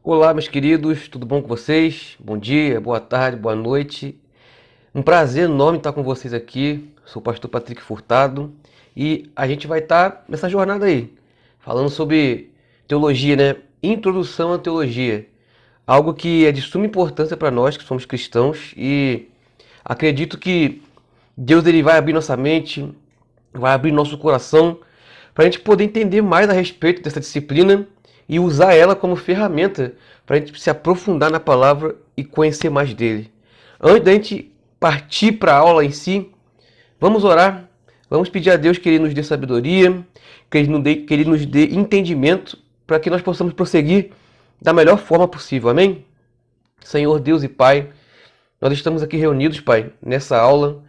Olá, meus queridos, tudo bom com vocês? Bom dia, boa tarde, boa noite. Um prazer enorme estar com vocês aqui. Sou o pastor Patrick Furtado e a gente vai estar nessa jornada aí, falando sobre teologia, né? Introdução à teologia. Algo que é de suma importância para nós que somos cristãos e acredito que Deus ele vai abrir nossa mente, vai abrir nosso coração para a gente poder entender mais a respeito dessa disciplina e usar ela como ferramenta para a gente se aprofundar na palavra e conhecer mais dele. Antes da gente partir para a aula em si, vamos orar, vamos pedir a Deus que Ele nos dê sabedoria, que Ele nos dê entendimento para que nós possamos prosseguir da melhor forma possível, amém? Senhor Deus e Pai, nós estamos aqui reunidos, Pai, nessa aula,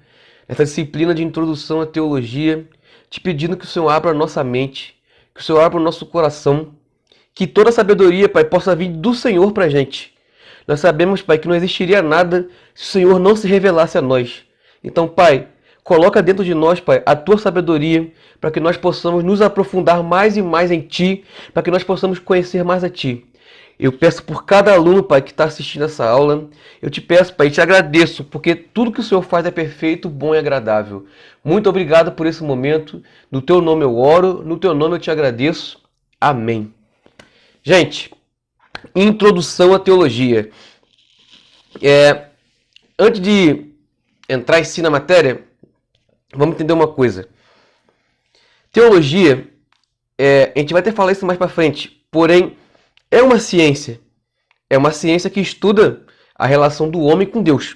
nessa disciplina de introdução à teologia, te pedindo que o Senhor abra a nossa mente, que o Senhor abra o nosso coração, que toda a sabedoria, Pai, possa vir do Senhor para a gente. Nós sabemos, Pai, que não existiria nada se o Senhor não se revelasse a nós. Então, Pai, coloca dentro de nós, Pai, a Tua sabedoria, para que nós possamos nos aprofundar mais e mais em Ti, para que nós possamos conhecer mais a Ti. Eu peço por cada aluno, Pai, que está assistindo essa aula. Eu te peço, Pai, te agradeço, porque tudo que o Senhor faz é perfeito, bom e agradável. Muito obrigado por esse momento. No Teu nome eu oro, no Teu nome eu te agradeço. Amém. Gente, introdução à teologia. Antes de entrar em si na matéria, vamos entender uma coisa. Teologia, a gente vai até falar isso mais para frente, porém, é uma ciência. É uma ciência que estuda a relação do homem com Deus.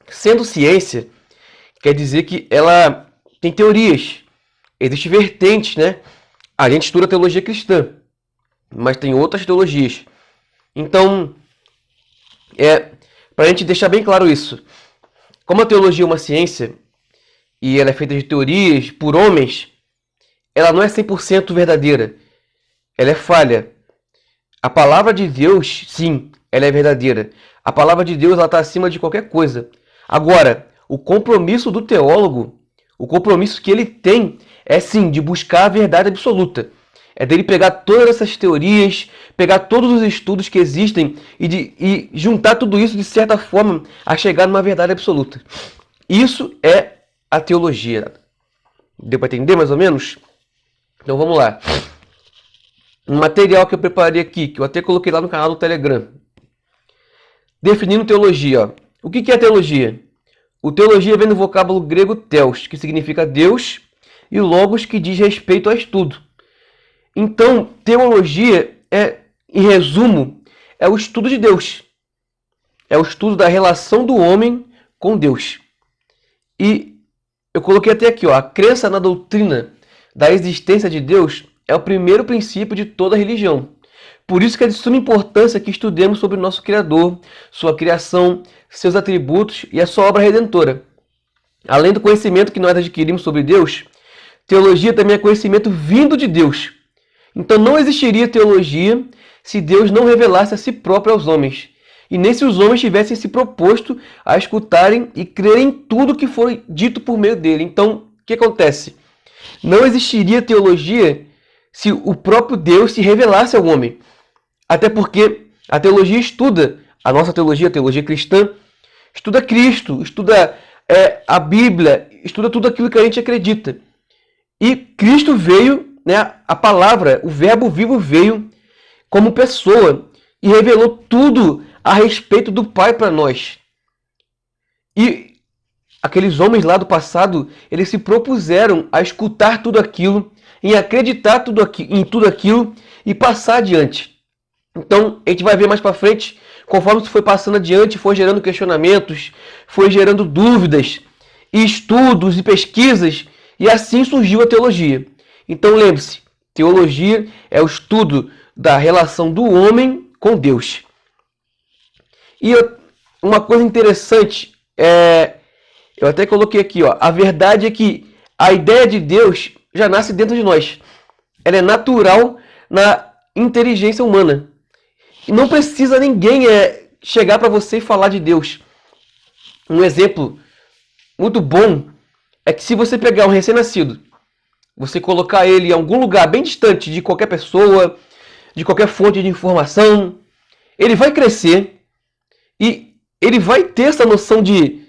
Sendo ciência, quer dizer que ela tem teorias, existem vertentes, né? A gente estuda teologia cristã, mas tem outras teologias. Então, para a gente deixar bem claro isso, como a teologia é uma ciência e ela é feita de teorias por homens, ela não é 100% verdadeira, ela é falha. A palavra de Deus, sim, ela é verdadeira. A palavra de Deus está acima de qualquer coisa. Agora, o compromisso do teólogo, o compromisso que ele tem é sim de buscar a verdade absoluta. É dele pegar todas essas teorias, pegar todos os estudos que existem e juntar tudo isso de certa forma a chegar numa verdade absoluta. Isso é a teologia. Deu para entender mais ou menos? Então vamos lá. Um material que eu preparei aqui, que eu até coloquei lá no canal do Telegram. Definindo teologia. Ó. O que é teologia? O teologia vem do vocábulo grego theos, que significa Deus, e logos, que diz respeito a estudo. Então, teologia em resumo, é o estudo de Deus. É o estudo da relação do homem com Deus. E eu coloquei até aqui, ó, a crença na doutrina da existência de Deus é o primeiro princípio de toda religião. Por isso que é de suma importância que estudemos sobre o nosso Criador, sua criação, seus atributos e a sua obra redentora. Além do conhecimento que nós adquirimos sobre Deus, teologia também é conhecimento vindo de Deus. Então não existiria teologia se Deus não revelasse a si próprio aos homens. E nem se os homens tivessem se proposto a escutarem e crerem em tudo que foi dito por meio dele. Então, o que acontece? Não existiria teologia se o próprio Deus se revelasse ao homem. Até porque a teologia estuda, a nossa teologia, a teologia cristã, estuda Cristo, estuda a Bíblia, estuda tudo aquilo que a gente acredita. E Cristo veio, né, a palavra, o verbo vivo veio como pessoa e revelou tudo a respeito do Pai para nós. E aqueles homens lá do passado, eles se propuseram a escutar tudo aquilo, em acreditar em tudo aquilo e passar adiante. Então, a gente vai ver mais para frente, conforme isso foi passando adiante, foi gerando questionamentos, foi gerando dúvidas, e estudos e pesquisas, e assim surgiu a teologia. Então, lembre-se, teologia é o estudo da relação do homem com Deus. E uma coisa interessante, eu até coloquei aqui, ó, a verdade é que a ideia de Deus já nasce dentro de nós. Ela é natural na inteligência humana. E não precisa ninguém chegar para você e falar de Deus. Um exemplo muito bom é que se você pegar um recém-nascido, você colocar ele em algum lugar bem distante de qualquer pessoa, de qualquer fonte de informação, ele vai crescer e ele vai ter essa noção de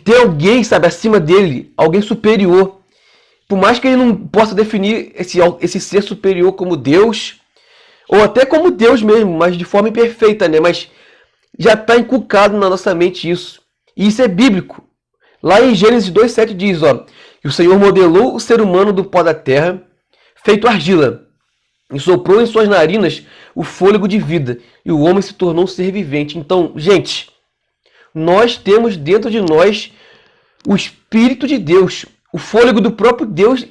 ter alguém, sabe, acima dele, alguém superior. Por mais que ele não possa definir esse ser superior como Deus, ou até como Deus mesmo, mas de forma imperfeita, né? Mas já está inculcado na nossa mente isso. E isso é bíblico. Lá em Gênesis 2,7 diz, ó, que o Senhor modelou o ser humano do pó da terra, feito argila, e soprou em suas narinas o fôlego de vida, e o homem se tornou um ser vivente. Então, gente, nós temos dentro de nós o Espírito de Deus. O fôlego do próprio Deus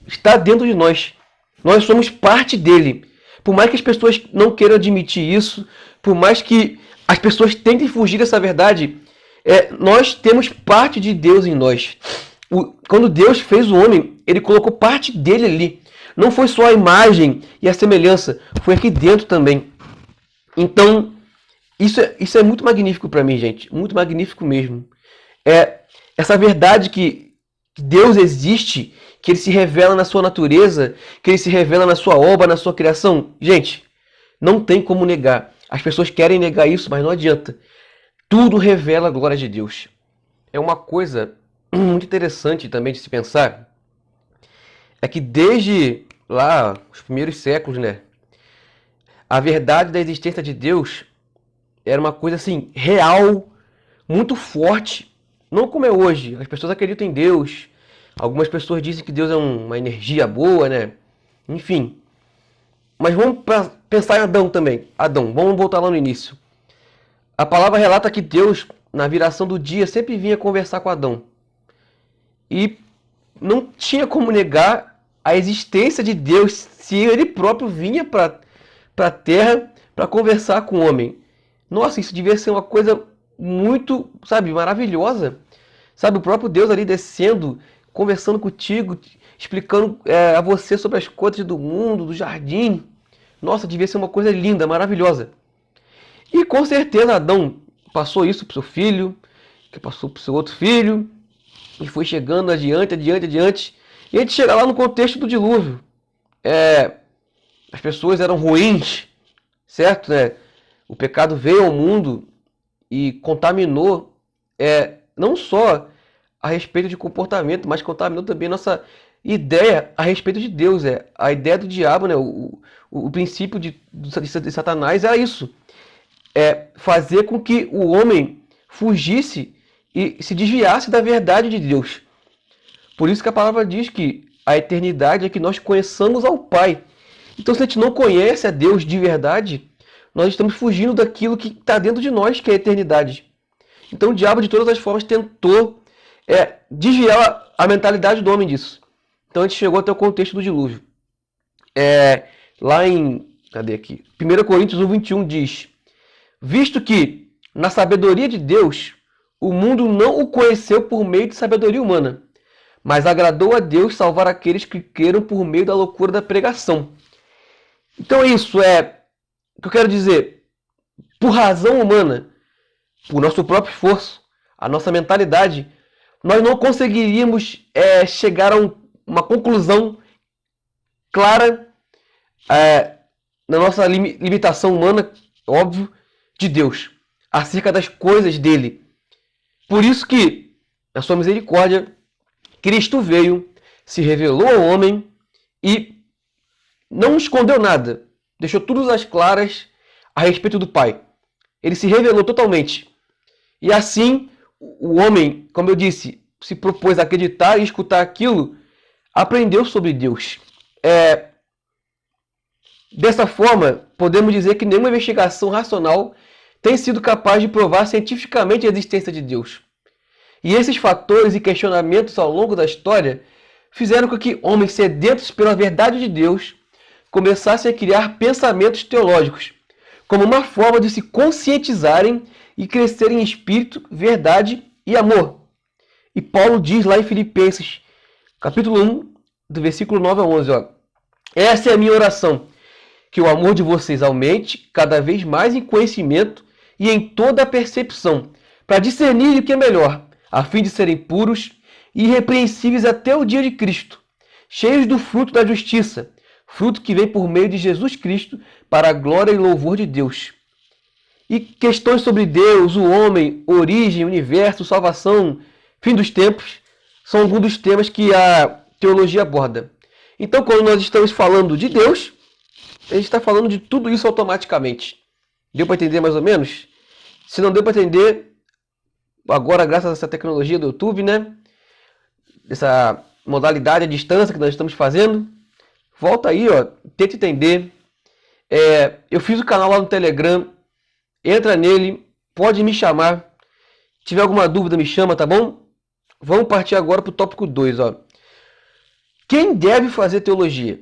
está dentro de nós. Nós somos parte dele. Por mais que as pessoas não queiram admitir isso, por mais que as pessoas tentem fugir dessa verdade, nós temos parte de Deus em nós. Quando Deus fez o homem, ele colocou parte dele ali. Não foi só a imagem e a semelhança, foi aqui dentro também. Então, isso é muito magnífico para mim, gente. Muito magnífico mesmo. Essa verdade que Deus existe, que ele se revela na sua natureza, que ele se revela na sua obra, na sua criação. Gente, não tem como negar. As pessoas querem negar isso, mas não adianta. Tudo revela a glória de Deus. É uma coisa muito interessante também de se pensar, é que desde lá, os primeiros séculos, né, a verdade da existência de Deus era uma coisa assim, real, muito forte. Não como é hoje. As pessoas acreditam em Deus. Algumas pessoas dizem que Deus é uma energia boa, né? Enfim. Mas vamos pensar em Adão também. Adão, vamos voltar lá no início. A palavra relata que Deus, na viração do dia, sempre vinha conversar com Adão. E não tinha como negar a existência de Deus se ele próprio vinha para a terra para conversar com o homem. Nossa, isso devia ser uma coisa muito, sabe, maravilhosa. Sabe, o próprio Deus ali descendo, conversando contigo, explicando a você sobre as coisas do mundo, do jardim. Nossa, devia ser uma coisa linda, maravilhosa. E com certeza Adão passou isso para o seu filho, que passou para o seu outro filho, e foi chegando adiante, adiante, adiante. E a gente chega lá no contexto do dilúvio. As pessoas eram ruins, certo? Né? O pecado veio ao mundo e contaminou não só a respeito de comportamento, mas contaminou também nossa ideia a respeito de Deus. A ideia do diabo, né? O princípio de Satanás era isso. Fazer com que o homem fugisse e se desviasse da verdade de Deus. Por isso que a palavra diz que a eternidade é que nós conheçamos ao Pai. Então, se a gente não conhece a Deus de verdade, nós estamos fugindo daquilo que está dentro de nós, que é a eternidade. Então, o diabo, de todas as formas, tentou desviar a mentalidade do homem disso. Então, a gente chegou até o contexto do dilúvio. Lá em... Cadê aqui? 1 Coríntios 1:21 diz: visto que, na sabedoria de Deus, o mundo não o conheceu por meio de sabedoria humana, mas agradou a Deus salvar aqueles que creram por meio da loucura da pregação. Então é isso, o que eu quero dizer. Por razão humana, por nosso próprio esforço, a nossa mentalidade, nós não conseguiríamos chegar a uma conclusão clara na nossa limitação humana, óbvio, de Deus, acerca das coisas dele. Por isso que, na sua misericórdia, Cristo veio, se revelou ao homem e não escondeu nada. Deixou tudo às claras a respeito do Pai. Ele se revelou totalmente. E assim, o homem, como eu disse, se propôs a acreditar e escutar aquilo, aprendeu sobre Deus. Dessa forma, podemos dizer que nenhuma investigação racional tem sido capaz de provar cientificamente a existência de Deus. E esses fatores e questionamentos ao longo da história fizeram com que homens sedentos pela verdade de Deus começassem a criar pensamentos teológicos, como uma forma de se conscientizarem e crescerem em espírito, verdade e amor. E Paulo diz lá em Filipenses, capítulo 1, do versículo 9 a 11, ó, essa é a minha oração, que o amor de vocês aumente cada vez mais em conhecimento e em toda a percepção, para discernir o que é melhor, a fim de serem puros e irrepreensíveis até o dia de Cristo, cheios do fruto da justiça, fruto que vem por meio de Jesus Cristo para a glória e louvor de Deus. E questões sobre Deus, o homem, origem, universo, salvação, fim dos tempos, são alguns dos temas que a teologia aborda. Então, quando nós estamos falando de Deus, a gente está falando de tudo isso automaticamente. Deu para entender mais ou menos? Se não deu para entender, agora graças a essa tecnologia do YouTube, né? Essa modalidade à distância que nós estamos fazendo, volta aí, ó, tenta entender. Eu fiz o canal lá no Telegram, entra nele, pode me chamar. Se tiver alguma dúvida, me chama, tá bom? Vamos partir agora para o tópico 2, ó. Quem deve fazer teologia?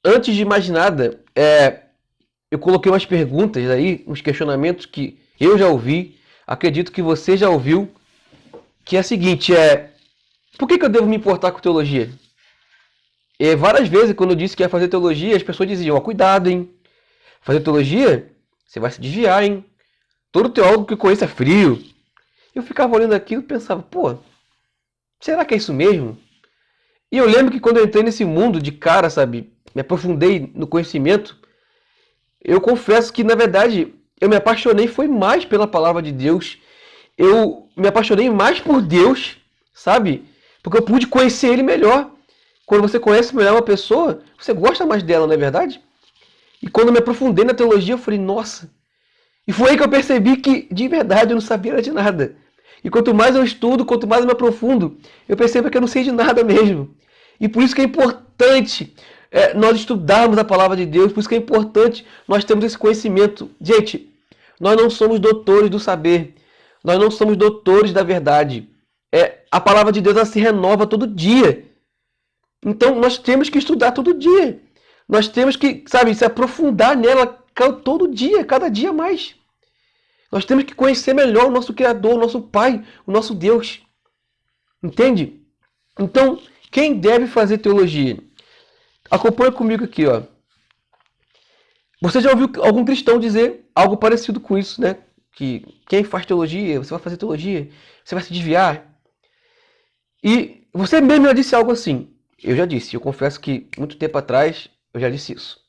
Antes de mais nada, eu coloquei umas perguntas aí, uns questionamentos que eu já ouvi, acredito que você já ouviu, que é a seguinte, por que eu devo me importar com teologia? Várias vezes, quando eu disse que ia fazer teologia, as pessoas diziam, ó, cuidado, hein? Fazer teologia, você vai se desviar, hein? Todo teólogo que eu conheço é frio. Eu ficava olhando aquilo e pensava, pô, será que é isso mesmo? E eu lembro que quando eu entrei nesse mundo de cara, sabe, me aprofundei no conhecimento, eu confesso que, na verdade, eu me apaixonei foi mais pela palavra de Deus. Eu me apaixonei mais por Deus, sabe? Porque eu pude conhecer Ele melhor. Quando você conhece melhor uma pessoa, você gosta mais dela, não é verdade? E quando eu me aprofundei na teologia, eu falei, nossa. E foi aí que eu percebi que, de verdade, eu não sabia de nada. E quanto mais eu estudo, quanto mais eu me aprofundo, eu percebo que eu não sei de nada mesmo. E por isso que é importante nós estudarmos a palavra de Deus, por isso que é importante nós termos esse conhecimento. Gente, nós não somos doutores do saber, nós não somos doutores da verdade. A palavra de Deus ela se renova todo dia. Então nós temos que estudar todo dia. Nós temos que, sabe, se aprofundar nela todo dia, cada dia mais. Nós temos que conhecer melhor o nosso Criador, o nosso Pai, o nosso Deus. Entende? Então, quem deve fazer teologia? Acompanha comigo aqui, ó. Você já ouviu algum cristão dizer algo parecido com isso, né? Que quem faz teologia, você vai fazer teologia, você vai se desviar. E você mesmo já disse algo assim. Eu já disse, eu confesso que muito tempo atrás eu já disse isso.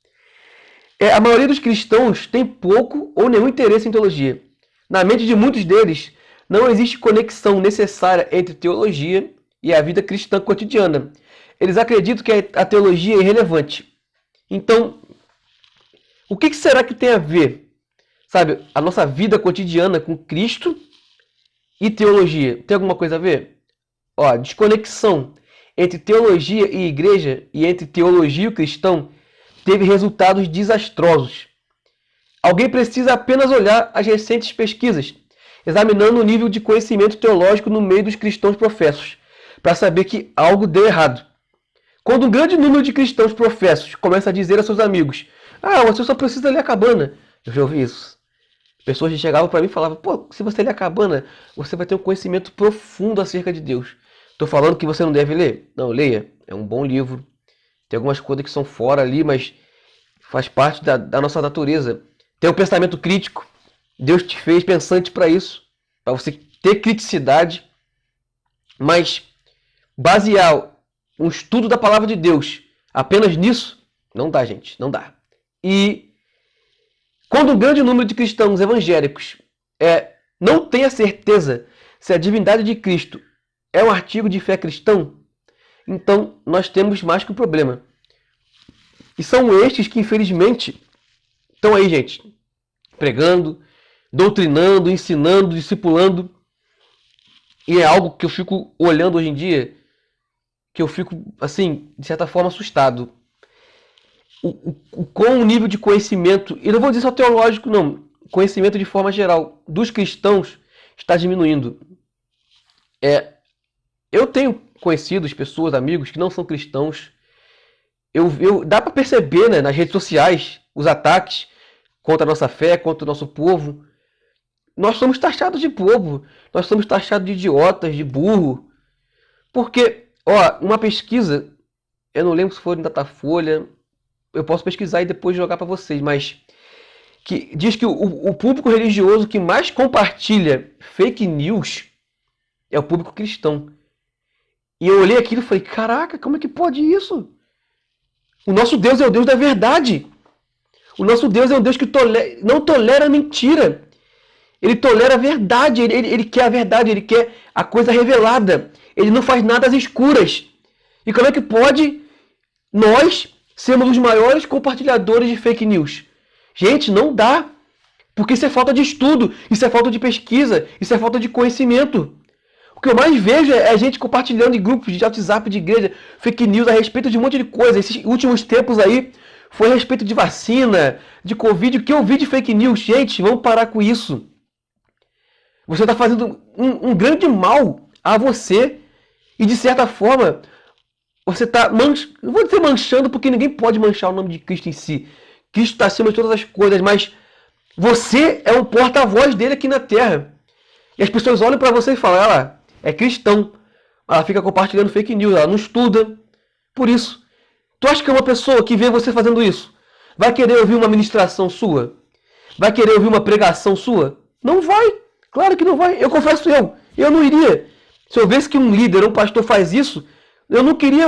A maioria dos cristãos tem pouco ou nenhum interesse em teologia. Na mente de muitos deles, não existe conexão necessária entre teologia e a vida cristã cotidiana. Eles acreditam que a teologia é irrelevante. Então, o que será que tem a ver, sabe, a nossa vida cotidiana com Cristo e teologia? Tem alguma coisa a ver? Ó, desconexão entre teologia e igreja e entre teologia e o cristão teve resultados desastrosos. Alguém precisa apenas olhar as recentes pesquisas, examinando o nível de conhecimento teológico no meio dos cristãos professos, para saber que algo deu errado. Quando um grande número de cristãos professos começa a dizer a seus amigos, você só precisa ler a cabana. Eu já ouvi isso. Pessoas chegavam para mim e falavam, pô, se você ler a cabana, você vai ter um conhecimento profundo acerca de Deus. Estou falando que você não deve ler? Não, leia. É um bom livro. Tem algumas coisas que são fora ali, mas faz parte da nossa natureza. Tem um pensamento crítico. Deus te fez pensante para isso. Para você ter criticidade. Mas basear um estudo da palavra de Deus apenas nisso, não dá, gente. Não dá. E quando um grande número de cristãos evangélicos não tem a certeza se a divindade de Cristo é um artigo de fé cristão, então nós temos mais que um problema. E são estes que, infelizmente, estão aí, gente, pregando, doutrinando, ensinando, discipulando. E é algo que eu fico olhando hoje em dia, que eu fico, assim, de certa forma, assustado. Com o nível de conhecimento, e não vou dizer só teológico, não, conhecimento de forma geral, dos cristãos, está diminuindo. Eu tenho conhecidos, pessoas, amigos, que não são cristãos. Dá para perceber, né, nas redes sociais os ataques contra a nossa fé, contra o nosso povo. Nós somos taxados de bobo, nós somos taxados de idiotas, de burro. Porque, uma pesquisa, eu não lembro se foi no Datafolha, eu posso pesquisar e depois jogar para vocês, mas que diz que o público religioso que mais compartilha fake news é o público cristão. E eu olhei aquilo e falei, caraca, como é que pode isso? O nosso Deus é o Deus da verdade. O nosso Deus é um Deus que não tolera mentira. Ele tolera a verdade, ele quer a verdade, ele quer a coisa revelada. Ele não faz nada às escuras. E como é que pode nós sermos os maiores compartilhadores de fake news? Gente, não dá. Porque isso é falta de estudo, isso é falta de pesquisa, isso é falta de conhecimento. O que eu mais vejo é a gente compartilhando em grupos de WhatsApp de igreja, fake news a respeito de um monte de coisa. Esses últimos tempos aí foi a respeito de vacina, de Covid. O que eu vi de fake news? Gente, vamos parar com isso. Você está fazendo um grande mal a você. E de certa forma, você está não vou dizer manchando, porque ninguém pode manchar o nome de Cristo em si. Cristo está acima de todas as coisas, mas você é um porta-voz dele aqui na Terra. E as pessoas olham para você e falam, ela é cristão. Ela fica compartilhando fake news, ela não estuda. Por isso, tu acha que uma pessoa que vê você fazendo isso vai querer ouvir uma ministração sua? Vai querer ouvir uma pregação sua? Não vai. Claro que não vai. Eu confesso eu não iria. Se eu visse que um líder, um pastor faz isso, eu não queria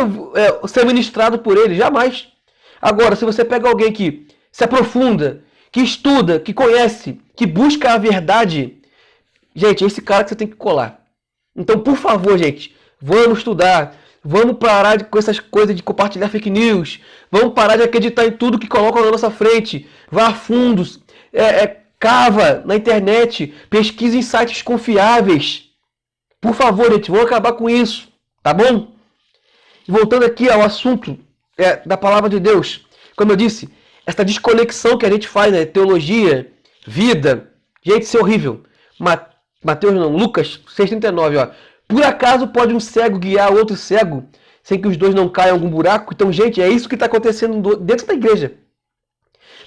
ser ministrado por ele, jamais. Agora, se você pega alguém que se aprofunda, que estuda, que conhece, que busca a verdade, gente, é esse cara que você tem que colar. Então, por favor, gente, vamos estudar, vamos parar com essas coisas de compartilhar fake news, vamos parar de acreditar em tudo que colocam na nossa frente, vá a fundos, cava na internet, pesquise em sites confiáveis. Por favor, gente, vamos acabar com isso, tá bom? Voltando aqui ao assunto da palavra de Deus, como eu disse, essa desconexão que a gente faz, né? Teologia, vida, gente, isso é horrível. Mateus não, Lucas 6,39, ó. Por acaso pode um cego guiar outro cego, sem que os dois não caiam em algum buraco? Então, gente, é isso que está acontecendo dentro da igreja.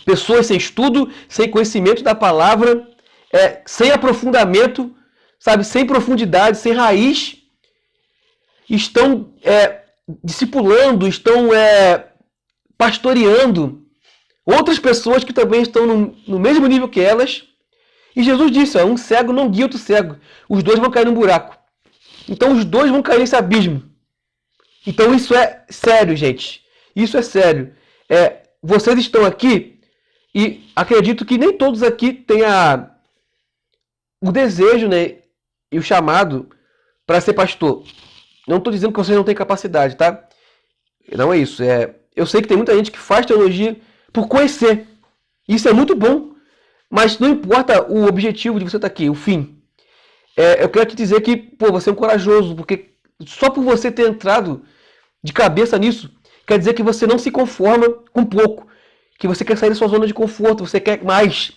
Pessoas sem estudo, sem conhecimento da palavra, sem aprofundamento, sabe, sem profundidade, sem raiz, estão discipulando, estão pastoreando outras pessoas que também estão no mesmo nível que elas. E Jesus disse, um cego não guia outro cego. Os dois vão cair num buraco. Então os dois vão cair nesse abismo. Então isso é sério, gente. Isso é sério. Vocês estão aqui e acredito que nem todos aqui têm o desejo, né, e o chamado para ser pastor. Não estou dizendo que vocês não têm capacidade, tá? Não é isso. Eu sei que tem muita gente que faz teologia por conhecer. Isso é muito bom. Mas não importa o objetivo de você estar aqui, o fim. Eu quero te dizer que você é um corajoso, porque só por você ter entrado de cabeça nisso, quer dizer que você não se conforma com pouco. Que você quer sair da sua zona de conforto, você quer mais.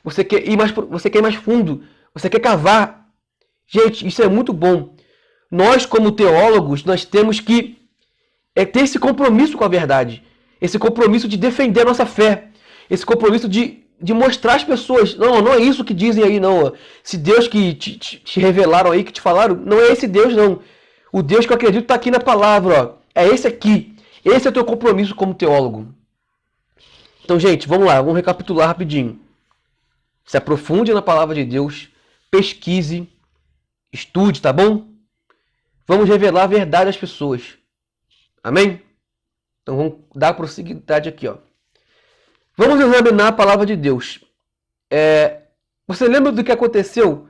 Você quer ir mais fundo. Você quer cavar. Gente, isso é muito bom. Nós, como teólogos, nós temos que ter esse compromisso com a verdade. Esse compromisso de defender a nossa fé. Esse compromisso de mostrar às pessoas. Não é isso que dizem aí, não. Esse Deus que te revelaram aí, que te falaram, não é esse Deus, não. O Deus que eu acredito está aqui na palavra. Ó. É esse aqui. Esse é o teu compromisso como teólogo. Então, gente, vamos lá. Vamos recapitular rapidinho. Se aprofunde na palavra de Deus. Pesquise. Estude, tá bom? Vamos revelar a verdade às pessoas. Amém? Então vamos dar prosseguidade aqui, ó. Vamos examinar a palavra de Deus. Você lembra do que aconteceu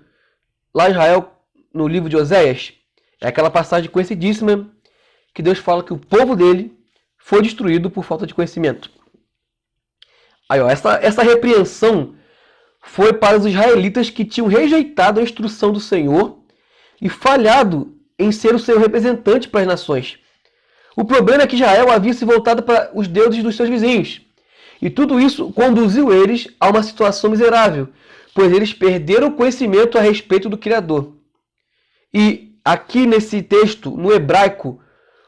lá em Israel no livro de Oséias? É aquela passagem conhecidíssima que Deus fala que o povo dele foi destruído por falta de conhecimento. Aí, ó, essa repreensão foi para os israelitas que tinham rejeitado a instrução do Senhor e falhado em ser o seu representante para as nações. O problema é que Israel havia se voltado para os deuses dos seus vizinhos. E tudo isso conduziu eles a uma situação miserável, pois eles perderam o conhecimento a respeito do Criador. E aqui nesse texto, no hebraico,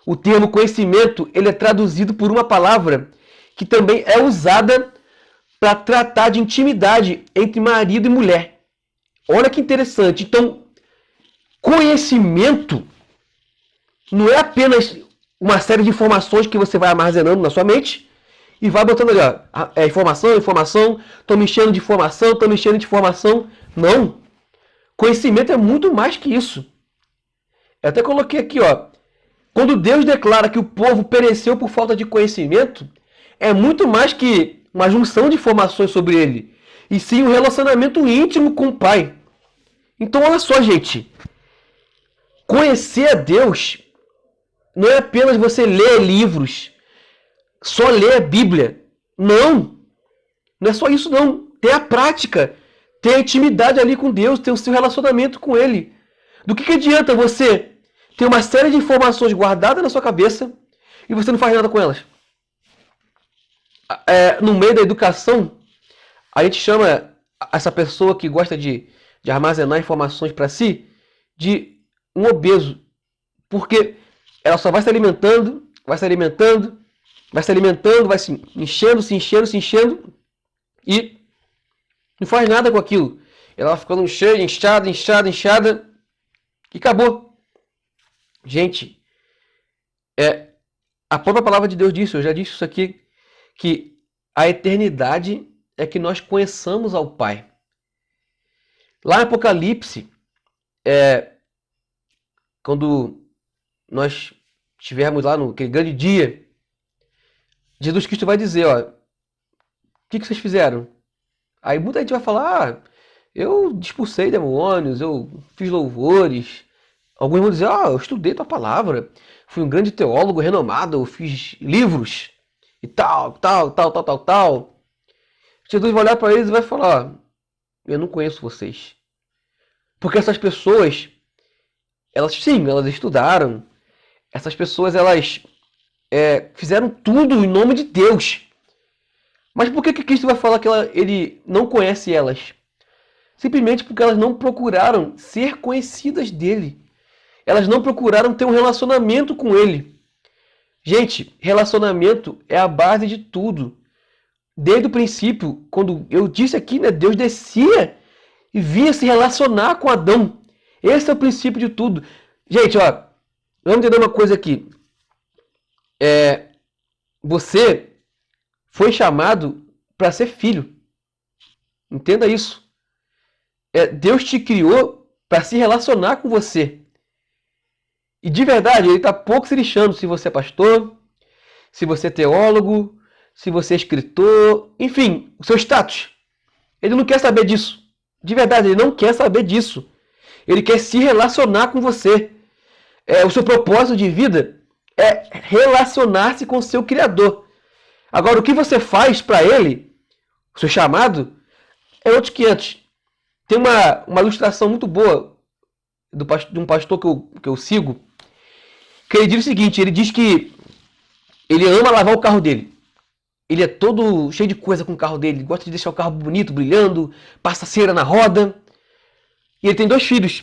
o termo conhecimento ele é traduzido por uma palavra que também é usada para tratar de intimidade entre marido e mulher. Olha que interessante. Então, conhecimento não é apenas uma série de informações que você vai armazenando na sua mente e vai botando ali, ó, informação, estou me enchendo de informação, Não. Conhecimento é muito mais que isso. Eu até coloquei aqui, ó. Quando Deus declara que o povo pereceu por falta de conhecimento, é muito mais que uma junção de informações sobre ele, e sim um relacionamento íntimo com o Pai. Então, olha só, gente. Conhecer a Deus não é apenas você ler livros, só ler a Bíblia. Não. Não é só isso, não. Tem a prática. Tem a intimidade ali com Deus, tem o seu relacionamento com Ele. Do que adianta você ter uma série de informações guardadas na sua cabeça e você não faz nada com elas? No meio da educação, a gente chama essa pessoa que gosta de armazenar informações para si de um obeso. Porque ela só vai se alimentando, vai se alimentando, vai se alimentando, vai se enchendo, se enchendo, se enchendo e não faz nada com aquilo. Ela vai ficando cheia, inchada, inchada, inchada e acabou. Gente, a própria palavra de Deus disse, eu já disse isso aqui, que a eternidade é que nós conheçamos ao Pai. Lá em Apocalipse, quando nós estivermos lá naquele grande dia, Jesus Cristo vai dizer, ó, o que vocês fizeram? Aí muita gente vai falar, eu expulsei demônios, eu fiz louvores. Alguns vão dizer, eu estudei tua palavra, fui um grande teólogo renomado, eu fiz livros e tal. Jesus vai olhar para eles e vai falar, eu não conheço vocês. Porque essas pessoas, elas estudaram. Essas pessoas, elas fizeram tudo em nome de Deus. Mas por que Cristo vai falar que ele não conhece elas? Simplesmente porque elas não procuraram ser conhecidas dele. Elas não procuraram ter um relacionamento com ele. Gente, relacionamento é a base de tudo. Desde o princípio, quando eu disse aqui, né, Deus descia e vinha se relacionar com Adão. Esse é o princípio de tudo. Gente, ó, vamos entender uma coisa aqui. Você foi chamado para ser filho. Entenda isso. Deus te criou para se relacionar com você. E de verdade, ele está pouco se lixando se você é pastor, se você é teólogo, se você é escritor, enfim, o seu status. Ele não quer saber disso. De verdade, ele não quer saber disso. Ele quer se relacionar com você. O seu propósito de vida é relacionar-se com o seu Criador. Agora, o que você faz para ele, o seu chamado, é outros 500. Tem uma ilustração muito boa de um pastor que eu sigo, que ele diz o seguinte, ele diz que ele ama lavar o carro dele. Ele é todo cheio de coisa com o carro dele, gosta de deixar o carro bonito, brilhando, passa cera na roda. E ele tem 2 filhos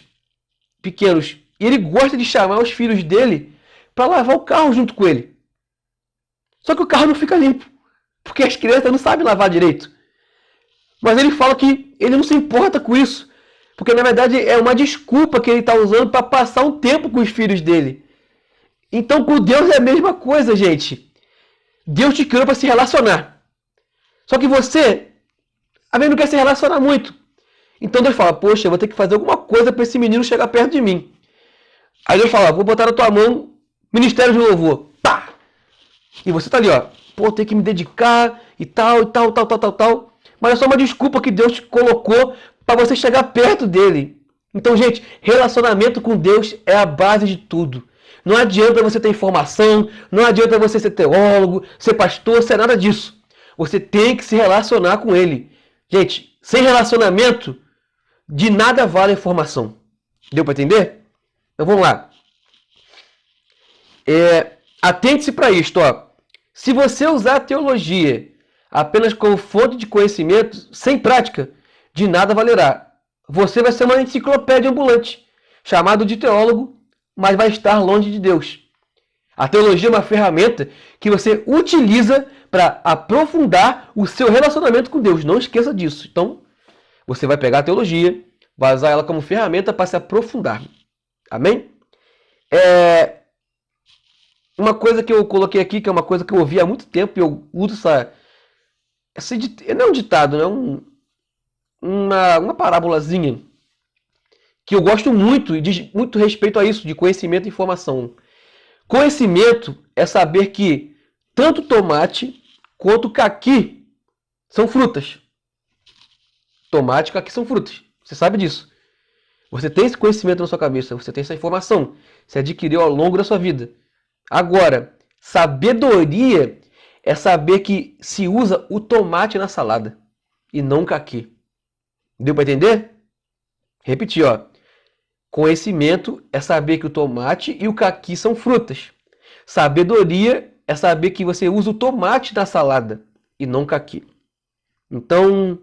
pequenos. E ele gosta de chamar os filhos dele para lavar o carro junto com ele. Só que o carro não fica limpo, porque as crianças não sabem lavar direito. Mas ele fala que ele não se importa com isso, porque na verdade é uma desculpa que ele está usando para passar um tempo com os filhos dele. Então com Deus é a mesma coisa, gente. Deus te criou para se relacionar. Só que você, às vezes, não quer se relacionar muito. Então Deus fala, poxa, eu vou ter que fazer alguma coisa para esse menino chegar perto de mim. Aí Deus fala, vou botar na tua mão ministério de louvor. Pá! E você tá ali, ó. Pô, tem que me dedicar e tal. Mas é só uma desculpa que Deus te colocou para você chegar perto dele. Então, gente, relacionamento com Deus é a base de tudo. Não adianta você ter informação, não adianta você ser teólogo, ser pastor, ser nada disso. Você tem que se relacionar com ele. Gente, sem relacionamento, de nada vale a informação. Deu para entender? Então vamos lá. Atente-se para isto, ó. Se você usar a teologia apenas como fonte de conhecimento, sem prática, de nada valerá. Você vai ser uma enciclopédia ambulante, chamado de teólogo, mas vai estar longe de Deus. A teologia é uma ferramenta que você utiliza para aprofundar o seu relacionamento com Deus. Não esqueça disso. Então, você vai pegar a teologia, vai usar ela como ferramenta para se aprofundar. Amém? Uma coisa que eu coloquei aqui, que é uma coisa que eu ouvi há muito tempo, e eu uso não é um ditado, não é uma parábolazinha, que eu gosto muito e diz muito respeito a isso, de conhecimento e informação. Conhecimento é saber que tanto tomate quanto caqui são frutas. Tomate e caqui são frutas. Você sabe disso. Você tem esse conhecimento na sua cabeça, você tem essa informação. Você adquiriu ao longo da sua vida. Agora, sabedoria é saber que se usa o tomate na salada e não o caqui. Deu para entender? Repetir, ó. Conhecimento é saber que o tomate e o caqui são frutas. Sabedoria é saber que você usa o tomate na salada e não o caqui. Então,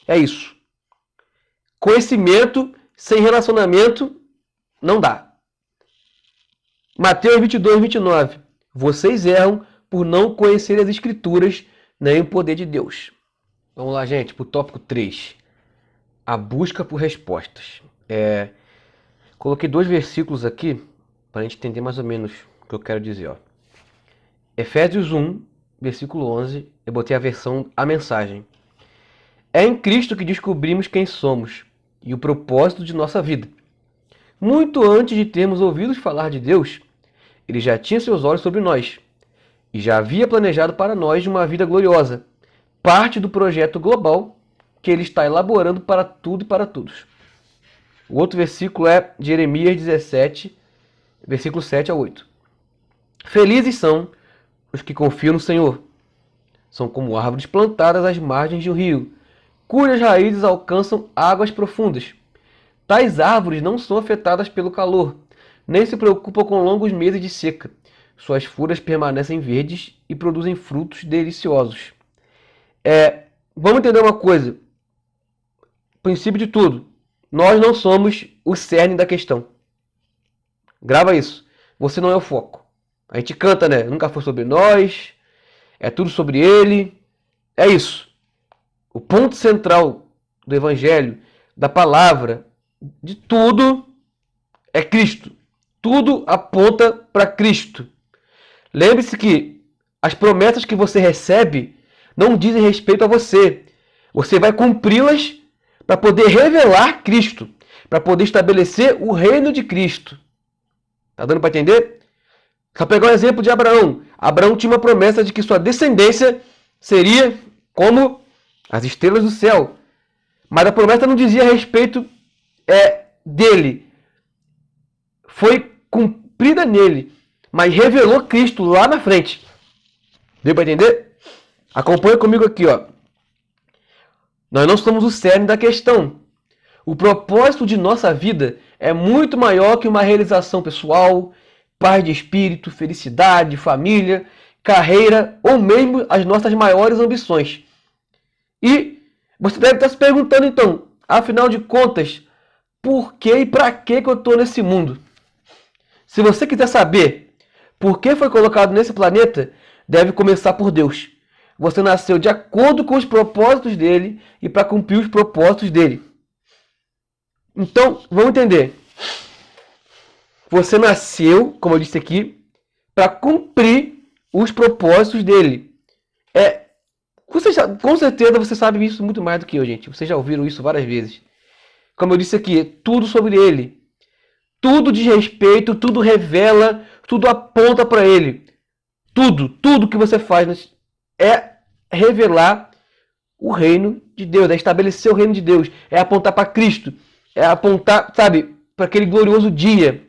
é isso. Conhecimento sem relacionamento não dá. Mateus 22, 29. Vocês erram por não conhecer as Escrituras nem o poder de Deus. Vamos lá, gente, para o tópico 3. A busca por respostas. Coloquei 2 versículos aqui para a gente entender mais ou menos o que eu quero dizer. Ó. Efésios 1, versículo 11. Eu botei a versão, a mensagem. É em Cristo que descobrimos quem somos e o propósito de nossa vida. Muito antes de termos ouvido falar de Deus, Ele já tinha seus olhos sobre nós e já havia planejado para nós uma vida gloriosa, parte do projeto global que Ele está elaborando para tudo e para todos. O outro versículo é Jeremias 17, versículo 7 a 8. Felizes são os que confiam no Senhor. São como árvores plantadas às margens de um rio, cujas raízes alcançam águas profundas. Tais árvores não são afetadas pelo calor, nem se preocupam com longos meses de seca. Suas folhas permanecem verdes e produzem frutos deliciosos. Vamos entender uma coisa. Princípio de tudo. Nós não somos o cerne da questão. Grava isso. Você não é o foco. A gente canta, né? Nunca foi sobre nós. É tudo sobre Ele. É isso. O ponto central do Evangelho, da palavra, de tudo é Cristo. Tudo aponta para Cristo. Lembre-se que as promessas que você recebe não dizem respeito a você. Você vai cumpri-las para poder revelar Cristo, para poder estabelecer o reino de Cristo. Tá dando para entender? Só pegar o exemplo de Abraão. Abraão tinha uma promessa de que sua descendência seria como as estrelas do céu. Mas a promessa não dizia a respeito dele. Foi cumprida nele, mas revelou Cristo lá na frente. Deu para entender? Acompanha comigo aqui, ó. Nós não somos o cerne da questão. O propósito de nossa vida é muito maior que uma realização pessoal, paz de espírito, felicidade, família, carreira ou mesmo as nossas maiores ambições. E você deve estar se perguntando então, afinal de contas, por que e para que eu estou nesse mundo? Se você quiser saber por que foi colocado nesse planeta, deve começar por Deus. Você nasceu de acordo com os propósitos dele e para cumprir os propósitos dele. Então, vamos entender. Você nasceu, como eu disse aqui, para cumprir os propósitos dele. Com certeza você sabe isso muito mais do que eu, gente. Vocês já ouviram isso várias vezes. Como eu disse aqui, tudo sobre ele. Tudo diz respeito, tudo revela, tudo aponta para ele. Tudo que você faz é revelar o reino de Deus, é estabelecer o reino de Deus, é apontar para Cristo, é apontar, sabe, para aquele glorioso dia.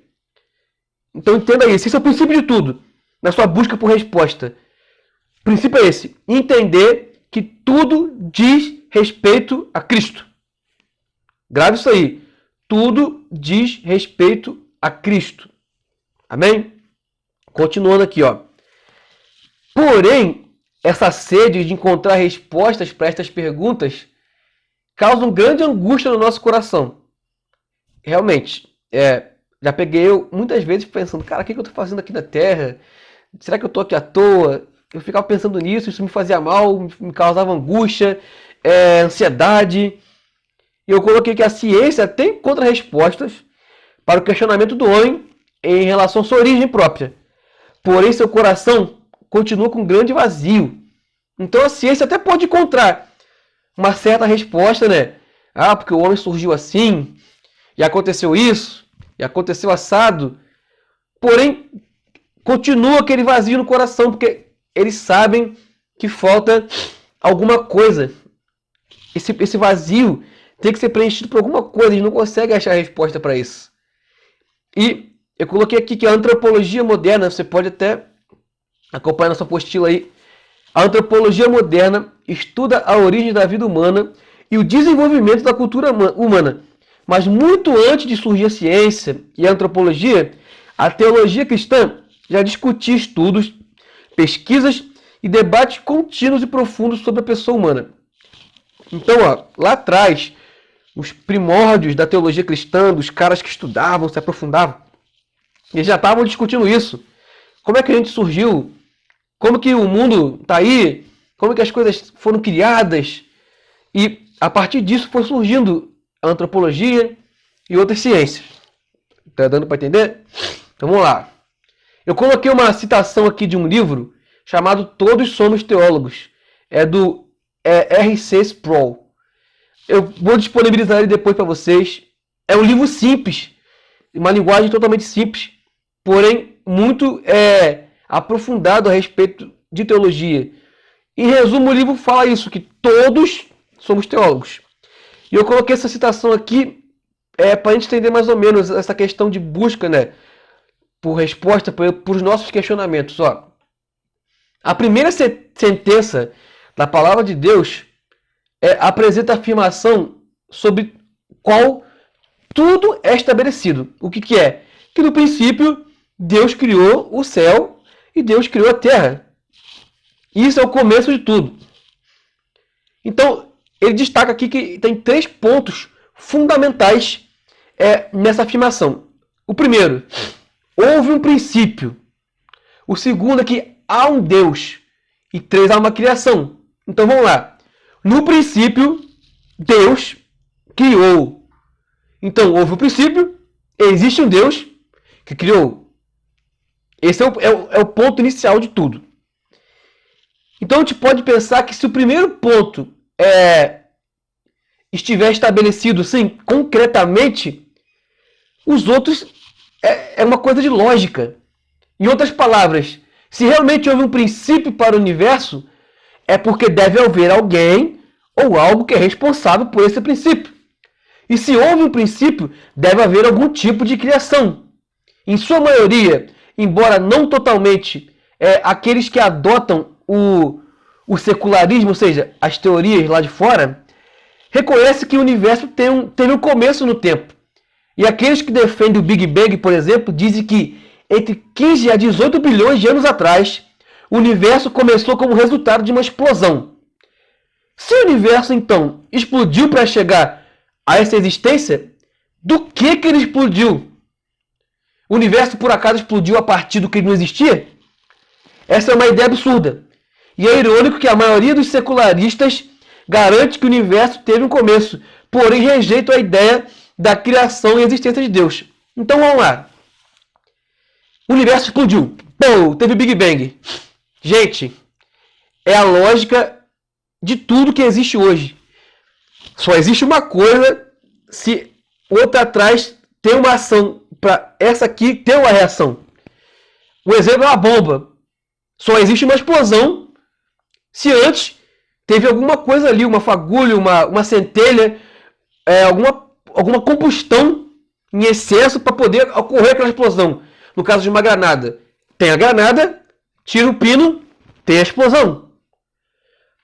Então entenda isso, esse é o princípio de tudo, na sua busca por resposta. O princípio é esse, entender que tudo diz respeito a Cristo. Grave isso aí, tudo diz respeito a Cristo. Amém? Continuando aqui, ó. Porém, essa sede de encontrar respostas para estas perguntas causa uma grande angústia no nosso coração. Realmente, já peguei eu muitas vezes pensando, cara, o que eu estou fazendo aqui na Terra? Será que eu estou aqui à toa? Eu ficava pensando nisso, isso me fazia mal, me causava angústia, ansiedade. E eu coloquei que a ciência tem contra-respostas para o questionamento do homem em relação à sua origem própria. Porém, seu coração continua com um grande vazio. Então a ciência até pode encontrar uma certa resposta, né? Ah, porque o homem surgiu assim, e aconteceu isso, e aconteceu assado. Porém, continua aquele vazio no coração, porque eles sabem que falta alguma coisa. Esse vazio tem que ser preenchido por alguma coisa. Eles não conseguem achar a resposta para isso. E eu coloquei aqui que a antropologia moderna, você pode até acompanhar nossa apostila aí. A antropologia moderna estuda a origem da vida humana e o desenvolvimento da cultura humana. Mas muito antes de surgir a ciência e a antropologia, a teologia cristã já discutia estudos, pesquisas e debates contínuos e profundos sobre a pessoa humana. Então, lá atrás, os primórdios da teologia cristã, dos caras que estudavam, se aprofundavam, eles já estavam discutindo isso. Como é que a gente surgiu? Como que o mundo está aí? Como que as coisas foram criadas? E a partir disso foi surgindo a antropologia e outras ciências. Tá dando para entender? Então vamos lá. Eu coloquei uma citação aqui de um livro chamado Todos Somos Teólogos. É do R.C. Sproul. Eu vou disponibilizar ele depois para vocês. É um livro simples, uma linguagem totalmente simples, porém muito aprofundado a respeito de teologia. Em resumo, o livro fala isso, que todos somos teólogos. E eu coloquei essa citação aqui para a gente entender mais ou menos essa questão de busca, né, por resposta para os nossos questionamentos. A primeira sentença da palavra de Deus apresenta a afirmação sobre qual tudo é estabelecido. O que é? Que no princípio Deus criou o céu e Deus criou a terra. Isso é o começo de tudo. Então, ele destaca aqui que tem 3 pontos fundamentais nessa afirmação. O primeiro, houve um princípio. O segundo é que há um Deus. E 3, há uma criação. Então vamos lá. No princípio, Deus criou. Então houve um princípio, existe um Deus que criou. Esse é o ponto inicial de tudo. Então a gente pode pensar que se o primeiro ponto estiver estabelecido assim, concretamente, os outros é uma coisa de lógica. Em outras palavras, se realmente houve um princípio para o universo, é porque deve haver alguém ou algo que é responsável por esse princípio. E se houve um princípio, deve haver algum tipo de criação. Em sua maioria, embora não totalmente, aqueles que adotam o secularismo, ou seja, as teorias lá de fora, reconhecem que o universo teve um começo no tempo. E aqueles que defendem o Big Bang, por exemplo, dizem que entre 15 a 18 bilhões de anos atrás, o universo começou como resultado de uma explosão. Se o universo, então, explodiu para chegar a essa existência, do que ele explodiu? O universo, por acaso, explodiu a partir do que não existia? Essa é uma ideia absurda. E é irônico que a maioria dos secularistas garante que o universo teve um começo, porém rejeitam a ideia da criação e existência de Deus. Então vamos lá. O universo explodiu. Pô, teve Big Bang. Gente, é a lógica de tudo que existe hoje. Só existe uma coisa se outra atrás tem uma ação para essa aqui ter uma reação. O exemplo é uma bomba. Só existe uma explosão se antes teve alguma coisa ali, uma fagulha, uma centelha, alguma combustão em excesso para poder ocorrer aquela explosão. No caso de uma granada, tem a granada, tira o pino, tem a explosão.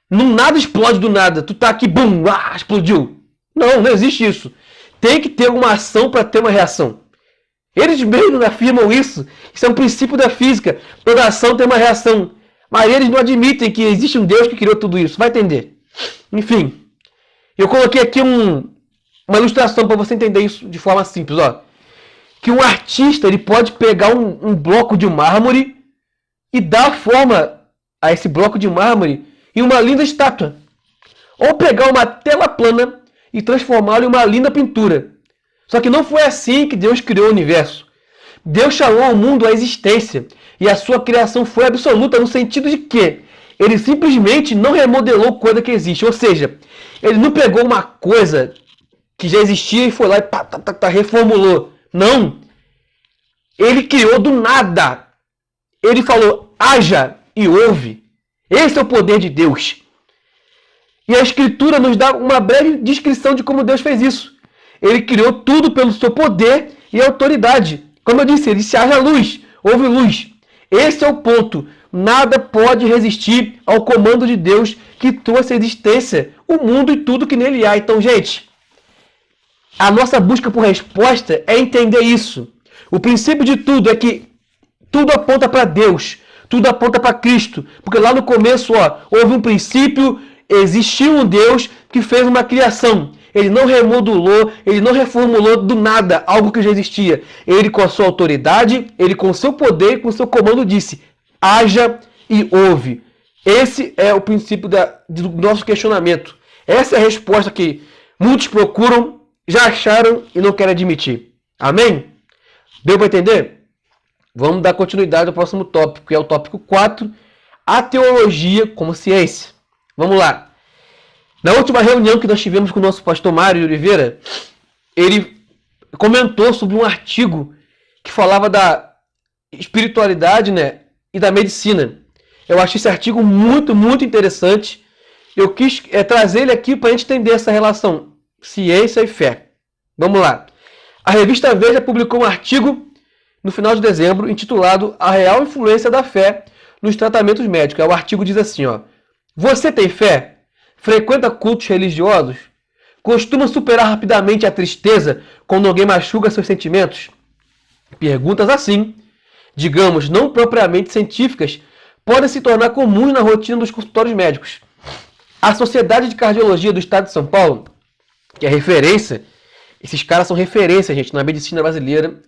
Nada explode do nada. Tu tá aqui, bum, explodiu. Não existe isso. Tem que ter uma ação para ter uma reação. Eles mesmos afirmam isso. Isso é um princípio da física. Toda ação tem uma reação. Mas eles não admitem que existe um Deus que criou tudo isso. Vai entender. Enfim. Eu coloquei aqui uma ilustração para você entender isso de forma simples. Que um artista ele pode pegar um bloco de mármore e dar forma a esse bloco de mármore em uma linda estátua. Ou pegar uma tela plana e transformá-la em uma linda pintura. Só que não foi assim que Deus criou o universo. Deus chamou o mundo à existência e a sua criação foi absoluta no sentido de que ele simplesmente não remodelou coisa que existe. Ou seja, ele não pegou uma coisa que já existia e foi lá e reformulou. Não. Ele criou do nada. Ele falou, haja e houve. Esse é o poder de Deus. E a Escritura nos dá uma breve descrição de como Deus fez isso. Ele criou tudo pelo seu poder e autoridade. Como eu disse, ele disse: haja luz, houve luz. Esse é o ponto. Nada pode resistir ao comando de Deus que trouxe à existência o mundo e tudo que nele há. Então, gente, a nossa busca por resposta é entender isso. O princípio de tudo é que tudo aponta para Deus, tudo aponta para Cristo. Porque lá no começo, houve um princípio, existiu um Deus que fez uma criação. Ele não remodulou, ele não reformulou do nada algo que já existia. Ele, com a sua autoridade, ele com o seu poder, com o seu comando, disse: haja e ouve. Esse é o princípio do nosso questionamento. Essa é a resposta que muitos procuram, já acharam e não querem admitir. Amém? Deu para entender? Vamos dar continuidade ao próximo tópico, que é o tópico 4, a teologia como ciência. Vamos lá. Na última reunião que nós tivemos com o nosso pastor Mário de Oliveira, ele comentou sobre um artigo que falava da espiritualidade, né, e da medicina. Eu achei esse artigo muito, muito interessante. Eu quis trazer ele aqui para a gente entender essa relação ciência e fé. Vamos lá. A revista Veja publicou um artigo no final de dezembro intitulado A Real Influência da Fé nos Tratamentos Médicos. O artigo diz assim: você tem fé? Frequenta cultos religiosos? Costuma superar rapidamente a tristeza quando alguém machuca seus sentimentos? Perguntas assim, digamos, não propriamente científicas, podem se tornar comuns na rotina dos consultórios médicos. A Sociedade de Cardiologia do Estado de São Paulo, que é referência, esses caras são referência, gente, na medicina brasileira,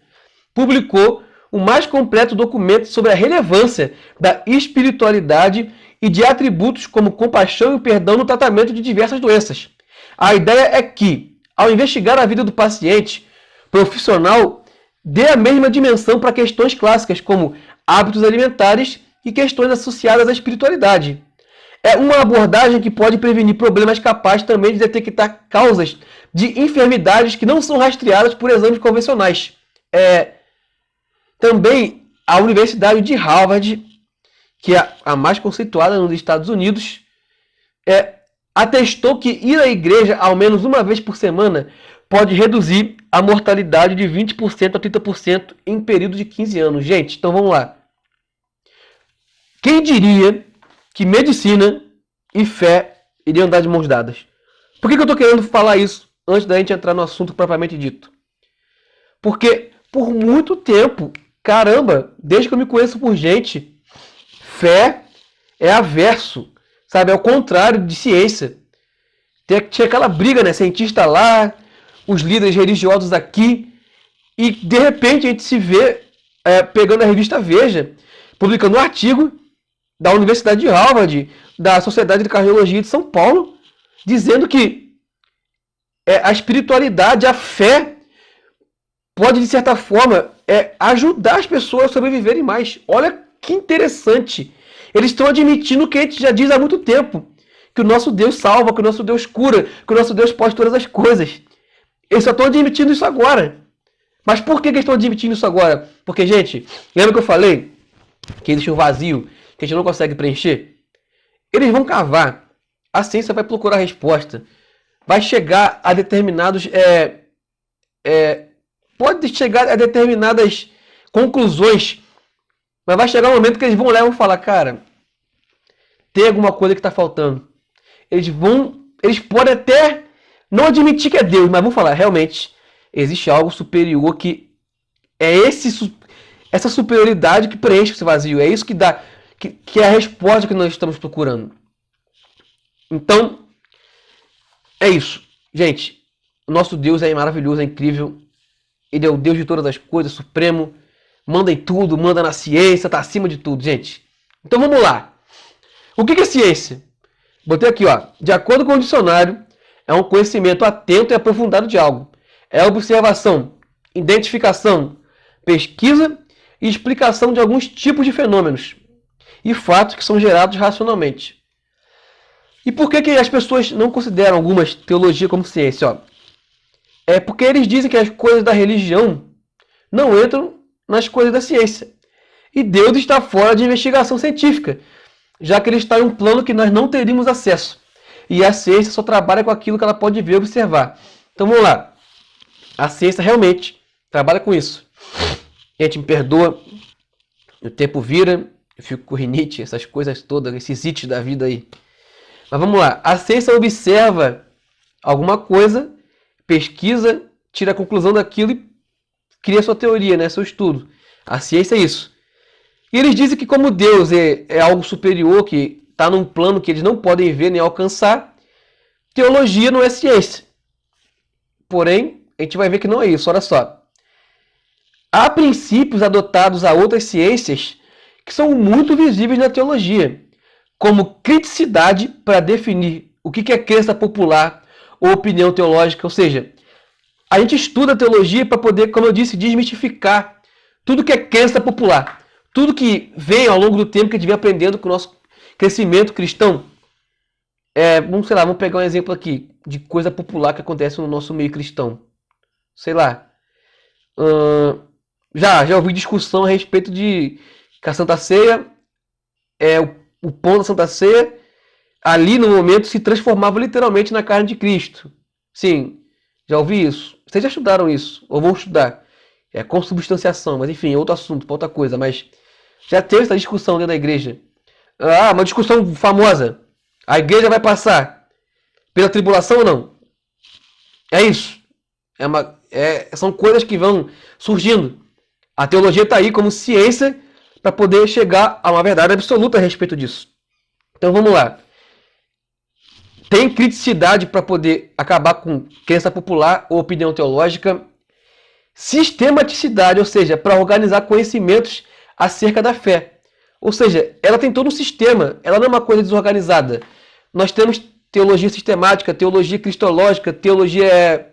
publicou o mais completo documento sobre a relevância da espiritualidade e de atributos como compaixão e perdão no tratamento de diversas doenças. A ideia é que, ao investigar a vida do paciente, o profissional dê a mesma dimensão para questões clássicas como hábitos alimentares e questões associadas à espiritualidade. É uma abordagem que pode prevenir problemas capazes também de detectar causas de enfermidades que não são rastreadas por exames convencionais. Também a Universidade de Harvard, que é a mais conceituada nos Estados Unidos, atestou que ir à igreja ao menos uma vez por semana pode reduzir a mortalidade de 20% a 30% em período de 15 anos. Gente, então vamos lá. Quem diria que medicina e fé iriam andar de mãos dadas? Por que eu estou querendo falar isso antes da gente entrar no assunto propriamente dito? Porque por muito tempo, caramba, desde que eu me conheço por gente, fé é averso, sabe? É o contrário de ciência. Tinha aquela briga, né? Cientista lá, os líderes religiosos aqui, e de repente a gente se vê pegando a revista Veja, publicando um artigo da Universidade de Harvard, da Sociedade de Cardiologia de São Paulo, dizendo que a espiritualidade, a fé, pode, de certa forma, ajudar as pessoas a sobreviverem mais. Olha que interessante. Eles estão admitindo o que a gente já diz há muito tempo. Que o nosso Deus salva, que o nosso Deus cura, que o nosso Deus pode todas as coisas. Eles só estão admitindo isso agora. Mas por que eles estão admitindo isso agora? Porque, gente, lembra que eu falei que existe um vazio que a gente não consegue preencher? Eles vão cavar. A ciência vai procurar a resposta. Vai chegar a determinados... pode chegar a determinadas conclusões, mas vai chegar um momento que eles vão olhar e vão falar: cara, tem alguma coisa que está faltando. Eles podem até não admitir que é Deus, mas vão falar: realmente existe algo superior, que é essa superioridade que preenche esse vazio. É isso que dá, que é a resposta que nós estamos procurando. Então, é isso. Gente, o nosso Deus é maravilhoso, é incrível. Ele é o Deus de todas as coisas, supremo. Manda em tudo, manda na ciência, está acima de tudo, gente. Então vamos lá. O que é ciência? Botei aqui, de acordo com o dicionário, é um conhecimento atento e aprofundado de algo. É observação, identificação, pesquisa e explicação de alguns tipos de fenômenos e fatos que são gerados racionalmente. E por que as pessoas não consideram algumas teologia como ciência? É porque eles dizem que as coisas da religião não entram nas coisas da ciência. E Deus está fora de investigação científica, já que ele está em um plano que nós não teríamos acesso. e a ciência só trabalha com aquilo que ela pode ver e observar. Então vamos lá. A ciência realmente trabalha com isso. Gente, me perdoa, o tempo vira, eu fico com rinite, essas coisas todas, esses ites da vida aí. Mas vamos lá. A ciência observa alguma coisa, pesquisa, tira a conclusão daquilo e cria sua teoria, né? Seu estudo. A ciência é isso. E eles dizem que como Deus é algo superior, que está num plano que eles não podem ver nem alcançar, teologia não é ciência. Porém, a gente vai ver que não é isso, olha só. Há princípios adotados a outras ciências que são muito visíveis na teologia, como criticidade para definir o que é crença popular ou opinião teológica, ou seja, a gente estuda a teologia para poder, como eu disse, desmistificar tudo que é crença popular, tudo que vem ao longo do tempo que a gente vem aprendendo com o nosso crescimento cristão. Vamos pegar um exemplo aqui de coisa popular que acontece no nosso meio cristão. Sei lá. Já ouvi discussão a respeito de que a Santa Ceia, o pão da Santa Ceia, ali no momento se transformava literalmente na carne de Cristo. Sim, já ouvi isso. Vocês já estudaram isso, ou vão estudar. Consubstanciação, mas enfim, é outro assunto, outra coisa. Mas já teve essa discussão dentro da igreja. Uma discussão famosa. A igreja vai passar pela tribulação ou não? É isso. São coisas que vão surgindo. A teologia está aí como ciência para poder chegar a uma verdade absoluta a respeito disso. Então vamos lá. Tem criticidade para poder acabar com crença popular ou opinião teológica. Sistematicidade, ou seja, para organizar conhecimentos acerca da fé. Ou seja, ela tem todo um sistema, ela não é uma coisa desorganizada. Nós temos teologia sistemática, teologia cristológica, teologia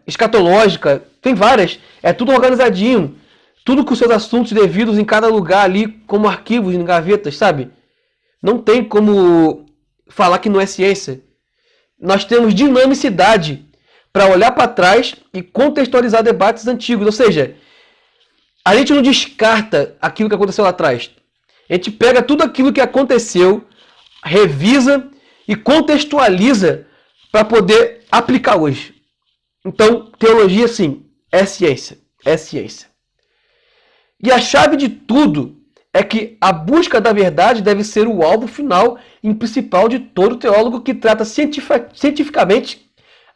escatológica, tem várias. É tudo organizadinho, tudo com seus assuntos devidos em cada lugar ali, como arquivos em gavetas, sabe? Não tem como falar que não é ciência. Nós temos dinamicidade para olhar para trás e contextualizar debates antigos. Ou seja, a gente não descarta aquilo que aconteceu lá atrás. A gente pega tudo aquilo que aconteceu, revisa e contextualiza para poder aplicar hoje. Então, teologia, sim, é ciência. É ciência. E a chave de tudo é que a busca da verdade deve ser o alvo final e principal de todo teólogo que trata cientificamente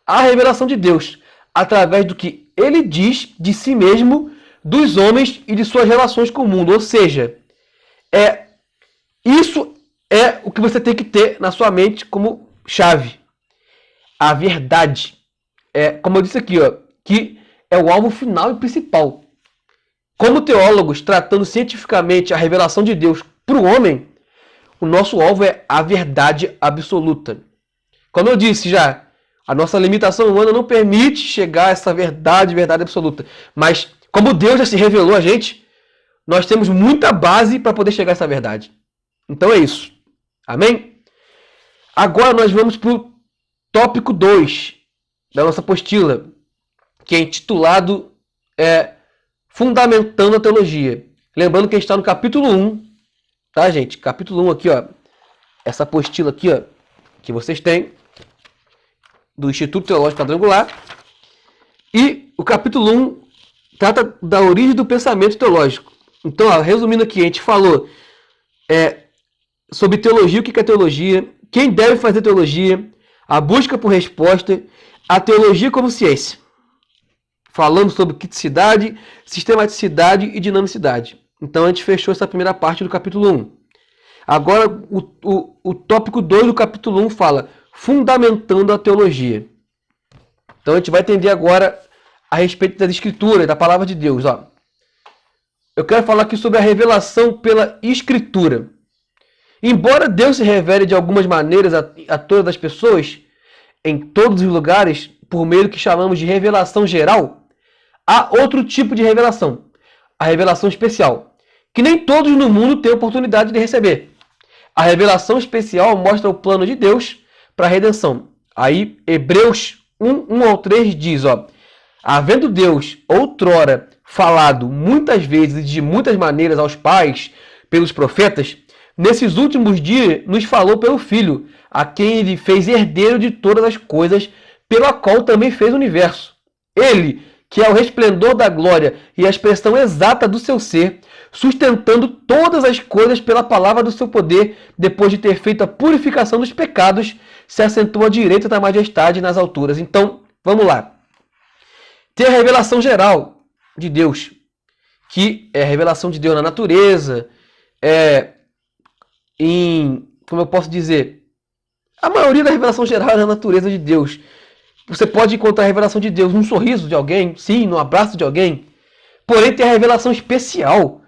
a revelação de Deus, através do que ele diz de si mesmo, dos homens e de suas relações com o mundo. Ou seja, isso é o que você tem que ter na sua mente como chave. A verdade. Como eu disse aqui, que é o alvo final e principal. Como teólogos, tratando cientificamente a revelação de Deus para o homem, o nosso alvo é a verdade absoluta. Como eu disse já, a nossa limitação humana não permite chegar a essa verdade absoluta. Mas, como Deus já se revelou a gente, nós temos muita base para poder chegar a essa verdade. Então é isso. Amém? Agora nós vamos para o tópico 2 da nossa apostila, que é intitulado Fundamentando a Teologia. Lembrando que a gente está no capítulo 1, tá, gente? Capítulo 1 aqui, ó. Essa apostila aqui, ó, que vocês têm, do Instituto Teológico Quadrangular. E o capítulo 1 trata da origem do pensamento teológico. Então, ó, resumindo aqui, a gente falou sobre teologia, o que é teologia, quem deve fazer teologia, a busca por resposta, a teologia como ciência. Falando sobre criticidade, sistematicidade e dinamicidade. Então a gente fechou essa primeira parte do capítulo 1. Agora o tópico 2 do capítulo 1 fala fundamentando a teologia. Então a gente vai entender agora a respeito das escrituras, da palavra de Deus. Ó. Eu quero falar aqui sobre a revelação pela escritura. Embora Deus se revele de algumas maneiras a todas as pessoas, em todos os lugares, por meio do que chamamos de revelação geral, há outro tipo de revelação, a revelação especial, que nem todos no mundo têm oportunidade de receber. A revelação especial mostra o plano de Deus para a redenção. Aí, Hebreus 1:1-3 diz, ó, havendo Deus outrora falado muitas vezes e de muitas maneiras aos pais pelos profetas, nesses últimos dias, nos falou pelo Filho, a quem ele fez herdeiro de todas as coisas, pela qual também fez o universo. Ele, que é o resplendor da glória e a expressão exata do seu ser, sustentando todas as coisas pela palavra do seu poder, depois de ter feito a purificação dos pecados, se assentou à direita da majestade nas alturas. Então, vamos lá. Tem a revelação geral de Deus, que é a revelação de Deus na natureza, como eu posso dizer, a maioria da revelação geral é na natureza de Deus. Você pode encontrar a revelação de Deus num sorriso de alguém, sim, no abraço de alguém. Porém, tem a revelação especial,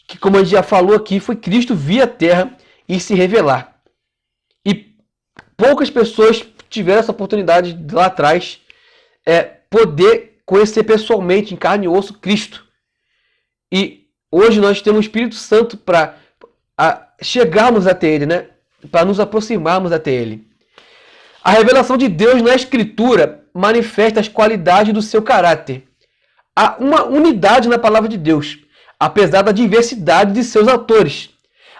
que, como a gente já falou aqui, foi Cristo vir à Terra e se revelar. E poucas pessoas tiveram essa oportunidade lá atrás, poder conhecer pessoalmente, em carne e osso, Cristo. E hoje nós temos o Espírito Santo para chegarmos até Ele, né? Para nos aproximarmos até Ele. A revelação de Deus na Escritura manifesta as qualidades do seu caráter. Há uma unidade na palavra de Deus, apesar da diversidade de seus autores.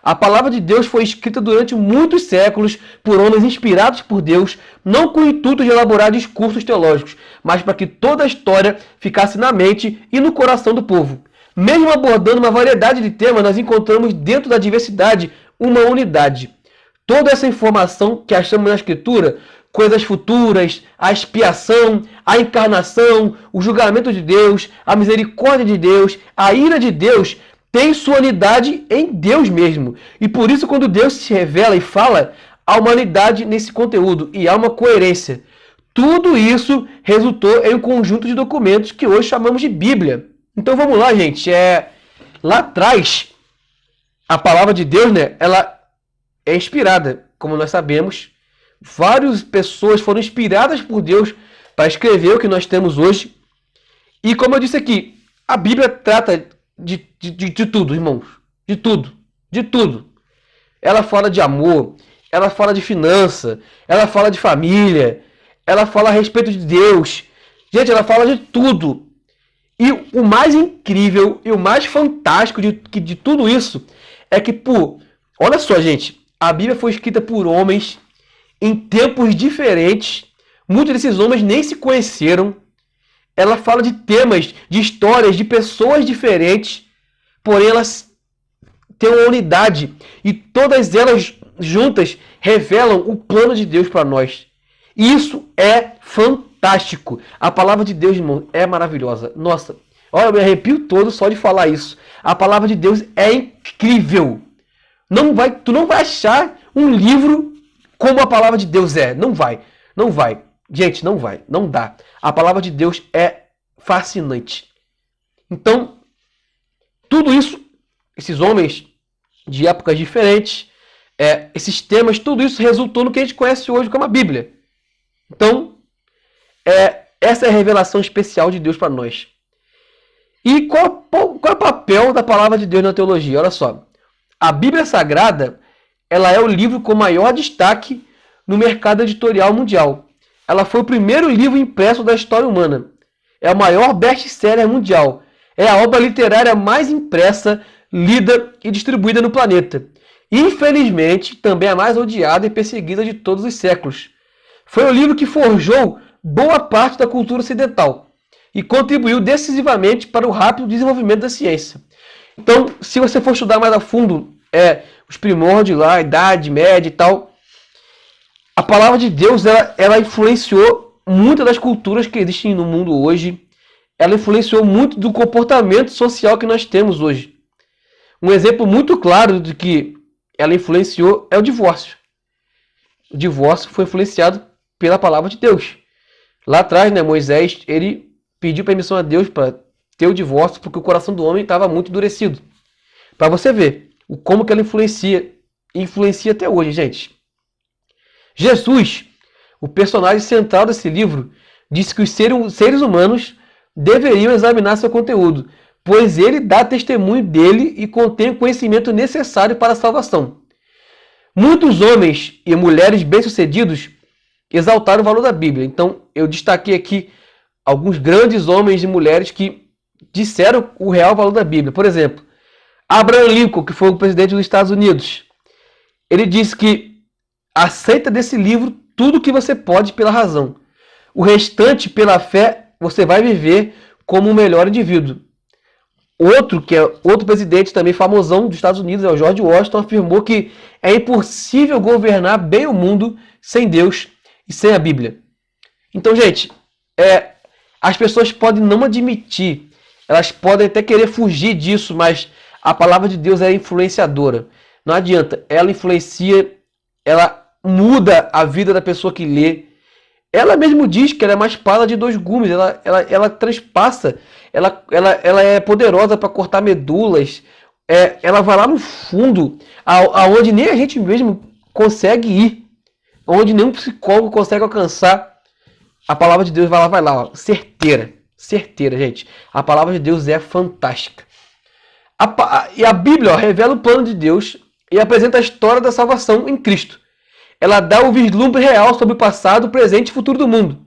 A palavra de Deus foi escrita durante muitos séculos por homens inspirados por Deus, não com o intuito de elaborar discursos teológicos, mas para que toda a história ficasse na mente e no coração do povo. Mesmo abordando uma variedade de temas, nós encontramos dentro da diversidade uma unidade. Toda essa informação que achamos na Escritura, coisas futuras, a expiação, a encarnação, o julgamento de Deus, a misericórdia de Deus, a ira de Deus, tem sua unidade em Deus mesmo. E por isso, quando Deus se revela e fala, há uma unidade nesse conteúdo e há uma coerência. Tudo isso resultou em um conjunto de documentos que hoje chamamos de Bíblia. Então vamos lá, gente. Lá atrás, a palavra de Deus, né, ela é inspirada, como nós sabemos. Várias pessoas foram inspiradas por Deus para escrever o que nós temos hoje. E como eu disse aqui, a Bíblia trata de tudo, irmãos. De tudo. De tudo. Ela fala de amor, ela fala de finança, ela fala de família, ela fala a respeito de Deus. Gente, ela fala de tudo. E o mais incrível e o mais fantástico de tudo isso é que, olha só, gente, a Bíblia foi escrita por homens em tempos diferentes. Muitos desses homens nem se conheceram. Ela fala de temas, de histórias, de pessoas diferentes, porém elas têm uma unidade e todas elas juntas revelam o plano de Deus para nós. E isso é fantástico. A palavra de Deus, irmão, é maravilhosa. Nossa, olha, eu me arrepio todo só de falar isso. A palavra de Deus é incrível. Tu não vai achar um livro como a palavra de Deus é. Não vai. Não vai. Gente, não vai. Não dá. A palavra de Deus é fascinante. Então, tudo isso, esses homens de épocas diferentes, esses temas, tudo isso resultou no que a gente conhece hoje como a Bíblia. Então, essa é a revelação especial de Deus para nós. E qual é o papel da palavra de Deus na teologia? Olha só. A Bíblia Sagrada, ela é o livro com maior destaque no mercado editorial mundial. Ela foi o primeiro livro impresso da história humana. É o maior best-seller mundial. É a obra literária mais impressa, lida e distribuída no planeta. Infelizmente, também a mais odiada e perseguida de todos os séculos. Foi o livro que forjou boa parte da cultura ocidental e contribuiu decisivamente para o rápido desenvolvimento da ciência. Então, se você for estudar mais a fundo os primórdios lá, a Idade Média e tal, a palavra de Deus ela influenciou muitas das culturas que existem no mundo hoje. Ela influenciou muito do comportamento social que nós temos hoje. Um exemplo muito claro de que ela influenciou é o divórcio. O divórcio foi influenciado pela palavra de Deus. Lá atrás, né, Moisés, ele pediu permissão a Deus para ter o divórcio porque o coração do homem estava muito endurecido. Para você ver como que ela influencia até hoje, gente. Jesus, o personagem central desse livro, disse que os seres humanos deveriam examinar seu conteúdo, pois ele dá testemunho dele e contém o conhecimento necessário para a salvação. Muitos homens e mulheres bem-sucedidos exaltaram o valor da Bíblia. Então, eu destaquei aqui alguns grandes homens e mulheres que disseram o real valor da Bíblia. Por exemplo, Abraham Lincoln, que foi o presidente dos Estados Unidos. Ele diz que aceita desse livro tudo que você pode pela razão. O restante, pela fé, você vai viver como o melhor indivíduo. Outro presidente também famosão dos Estados Unidos, é o George Washington, afirmou que é impossível governar bem o mundo sem Deus e sem a Bíblia. Então, gente, as pessoas podem não admitir, elas podem até querer fugir disso, mas a palavra de Deus é influenciadora. Não adianta, ela influencia, ela muda a vida da pessoa que lê. Ela mesmo diz que ela é uma espada de dois gumes, ela transpassa, ela é poderosa para cortar medulas, ela vai lá no fundo, aonde nem a gente mesmo consegue ir, onde nenhum psicólogo consegue alcançar. A palavra de Deus vai lá, ó, certeira, gente. A palavra de Deus é fantástica. E a Bíblia, ó, revela o plano de Deus e apresenta a história da salvação em Cristo. Ela dá o vislumbre real sobre o passado, presente e futuro do mundo.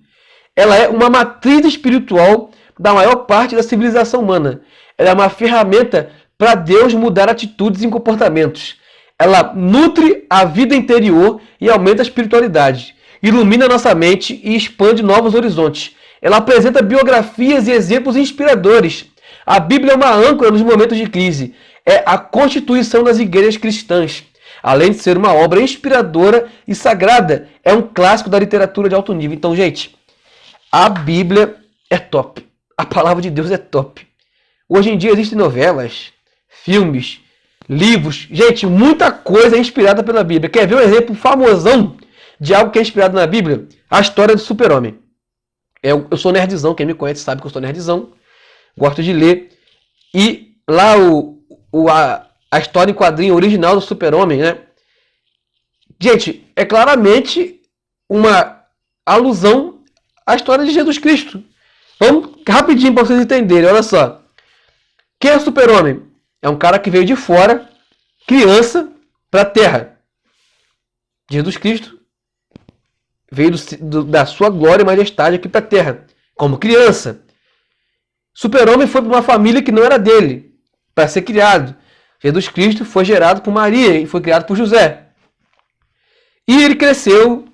Ela é uma matriz espiritual da maior parte da civilização humana. Ela é uma ferramenta para Deus mudar atitudes e comportamentos. Ela nutre a vida interior e aumenta a espiritualidade. Ilumina nossa mente e expande novos horizontes. Ela apresenta biografias e exemplos inspiradores. A Bíblia é uma âncora nos momentos de crise. É a constituição das igrejas cristãs. Além de ser uma obra inspiradora e sagrada, é um clássico da literatura de alto nível. Então, gente, a Bíblia é top. A palavra de Deus é top. Hoje em dia existem novelas, filmes, livros. Gente, muita coisa é inspirada pela Bíblia. Quer ver um exemplo famosão de algo que é inspirado na Bíblia? A história do Super-Homem. Eu sou nerdzão, quem me conhece sabe que eu sou nerdzão. Gosto de ler. E lá a história em quadrinho original do Super-Homem, né? Gente, é claramente uma alusão à história de Jesus Cristo. Vamos rapidinho para vocês entenderem, olha só. Quem é o Super-Homem? É um cara que veio de fora, criança, para a Terra. Jesus Cristo veio da sua glória e majestade aqui para a Terra, como criança. Super-Homem foi para uma família que não era dele, para ser criado. Jesus Cristo foi gerado por Maria e foi criado por José. E ele cresceu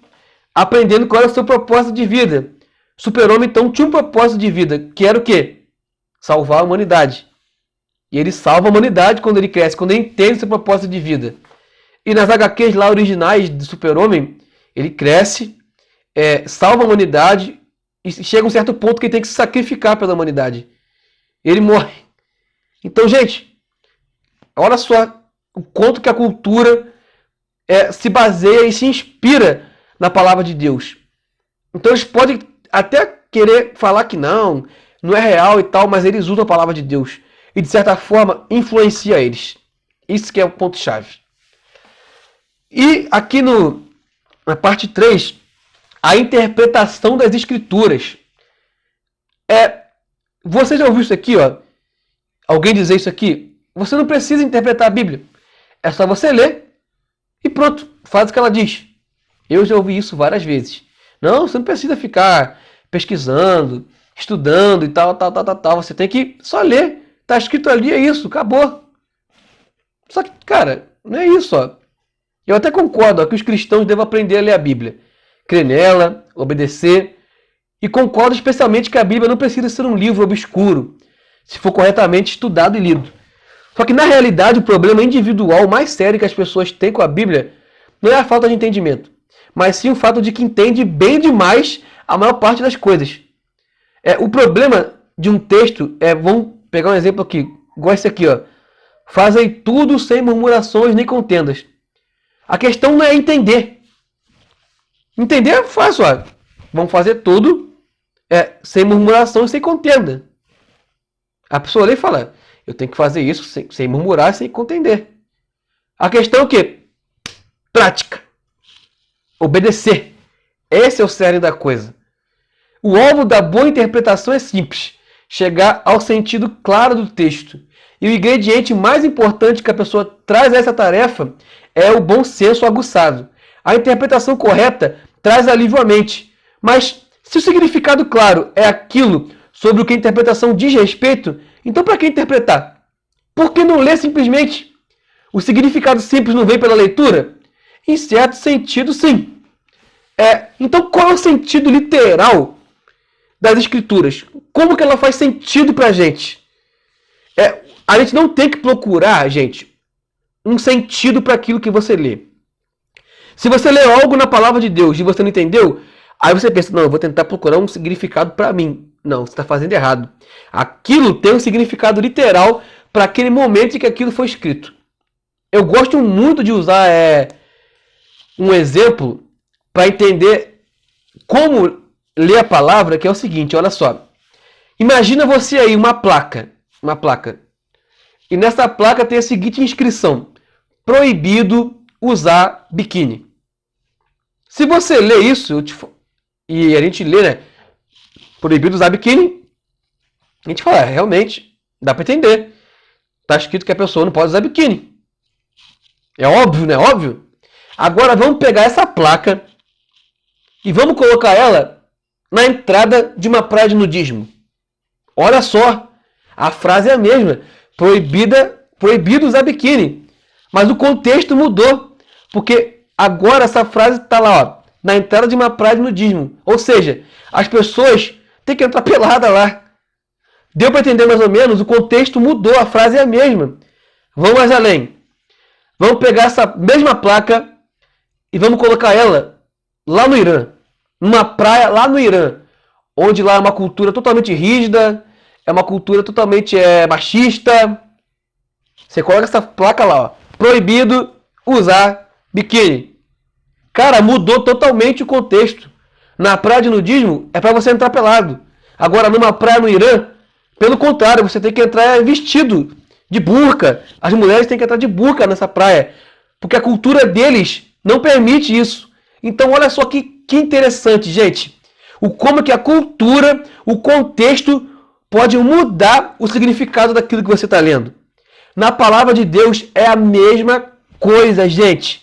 aprendendo qual era o seu propósito de vida. Super-Homem, então, tinha um propósito de vida, que era o quê? Salvar a humanidade. E ele salva a humanidade quando ele cresce, quando ele entende o seu propósito de vida. E nas HQs lá originais do Super-Homem, ele cresce, salva a humanidade e chega a um certo ponto que ele tem que se sacrificar pela humanidade. Ele morre. Então, gente, olha só o quanto que a cultura se baseia e se inspira na palavra de Deus. Então eles podem até querer falar que não é real e tal, mas eles usam a palavra de Deus. E de certa forma influencia eles. Isso que é o ponto-chave. E aqui na parte 3, a interpretação das escrituras. Você já ouviu isso aqui, ó? Alguém dizer isso aqui? Você não precisa interpretar a Bíblia. É só você ler e pronto, faz o que ela diz. Eu já ouvi isso várias vezes. Não, você não precisa ficar pesquisando, estudando e tal. Você tem que só ler. Tá escrito ali, é isso, acabou. Só que, cara, não é isso, ó. Eu até concordo, ó, que os cristãos devem aprender a ler a Bíblia. Crer nela, obedecer. E concordo especialmente que a Bíblia não precisa ser um livro obscuro, se for corretamente estudado e lido. Só que, na realidade, o problema individual mais sério que as pessoas têm com a Bíblia não é a falta de entendimento, mas sim o fato de que entende bem demais a maior parte das coisas. O problema de um texto vamos pegar um exemplo aqui, igual esse aqui, ó. Fazei tudo sem murmurações nem contendas. A questão não é entender. Entender é fácil, ó. Vamos fazer tudo sem murmuração e sem contenda. A pessoa lê e fala, eu tenho que fazer isso sem murmurar e sem contender. A questão é o quê? Prática. Obedecer. Esse é o cerne da coisa. O alvo da boa interpretação é simples. Chegar ao sentido claro do texto. E o ingrediente mais importante que a pessoa traz a essa tarefa é o bom senso aguçado. A interpretação correta traz alívio à mente. Mas se o significado claro é aquilo sobre o que a interpretação diz respeito, então para que interpretar? Por que não ler simplesmente? O significado simples não vem pela leitura? Em certo sentido, sim. Então, qual é o sentido literal das Escrituras? Como que ela faz sentido pra gente? A gente não tem que procurar, gente, um sentido para aquilo que você lê. Se você lê algo na palavra de Deus e você não entendeu, aí você pensa, não, eu vou tentar procurar um significado para mim. Não, você está fazendo errado. Aquilo tem um significado literal para aquele momento em que aquilo foi escrito. Eu gosto muito de usar um exemplo para entender como ler a palavra, que é o seguinte, olha só. Imagina você aí uma placa. E nessa placa tem a seguinte inscrição: proibido usar biquíni. Se você lê isso, e a gente lê, né? Proibido usar biquíni, a gente fala, realmente, dá para entender. Tá escrito que a pessoa não pode usar biquíni. É óbvio, né? Óbvio. Agora vamos pegar essa placa e vamos colocar ela na entrada de uma praia de nudismo. Olha só, a frase é a mesma. Proibido usar biquíni. Mas o contexto mudou. Porque agora essa frase está lá, ó, na entrada de uma praia de nudismo. Ou seja, as pessoas têm que entrar pelada lá. Deu para entender mais ou menos? O contexto mudou, a frase é a mesma. Vamos mais além. Vamos pegar essa mesma placa e vamos colocar ela lá no Irã. Numa praia lá no Irã. Onde lá é uma cultura totalmente rígida, é uma cultura totalmente machista. Você coloca essa placa lá, ó, proibido usar biquíni. Cara, mudou totalmente o contexto. Na praia de nudismo é para você entrar pelado. Agora, numa praia no Irã, pelo contrário, você tem que entrar vestido de burca. As mulheres têm que entrar de burca nessa praia, porque a cultura deles não permite isso. Então, olha só que interessante, gente. Como que a cultura, o contexto pode mudar o significado daquilo que você está lendo. Na palavra de Deus é a mesma coisa, gente.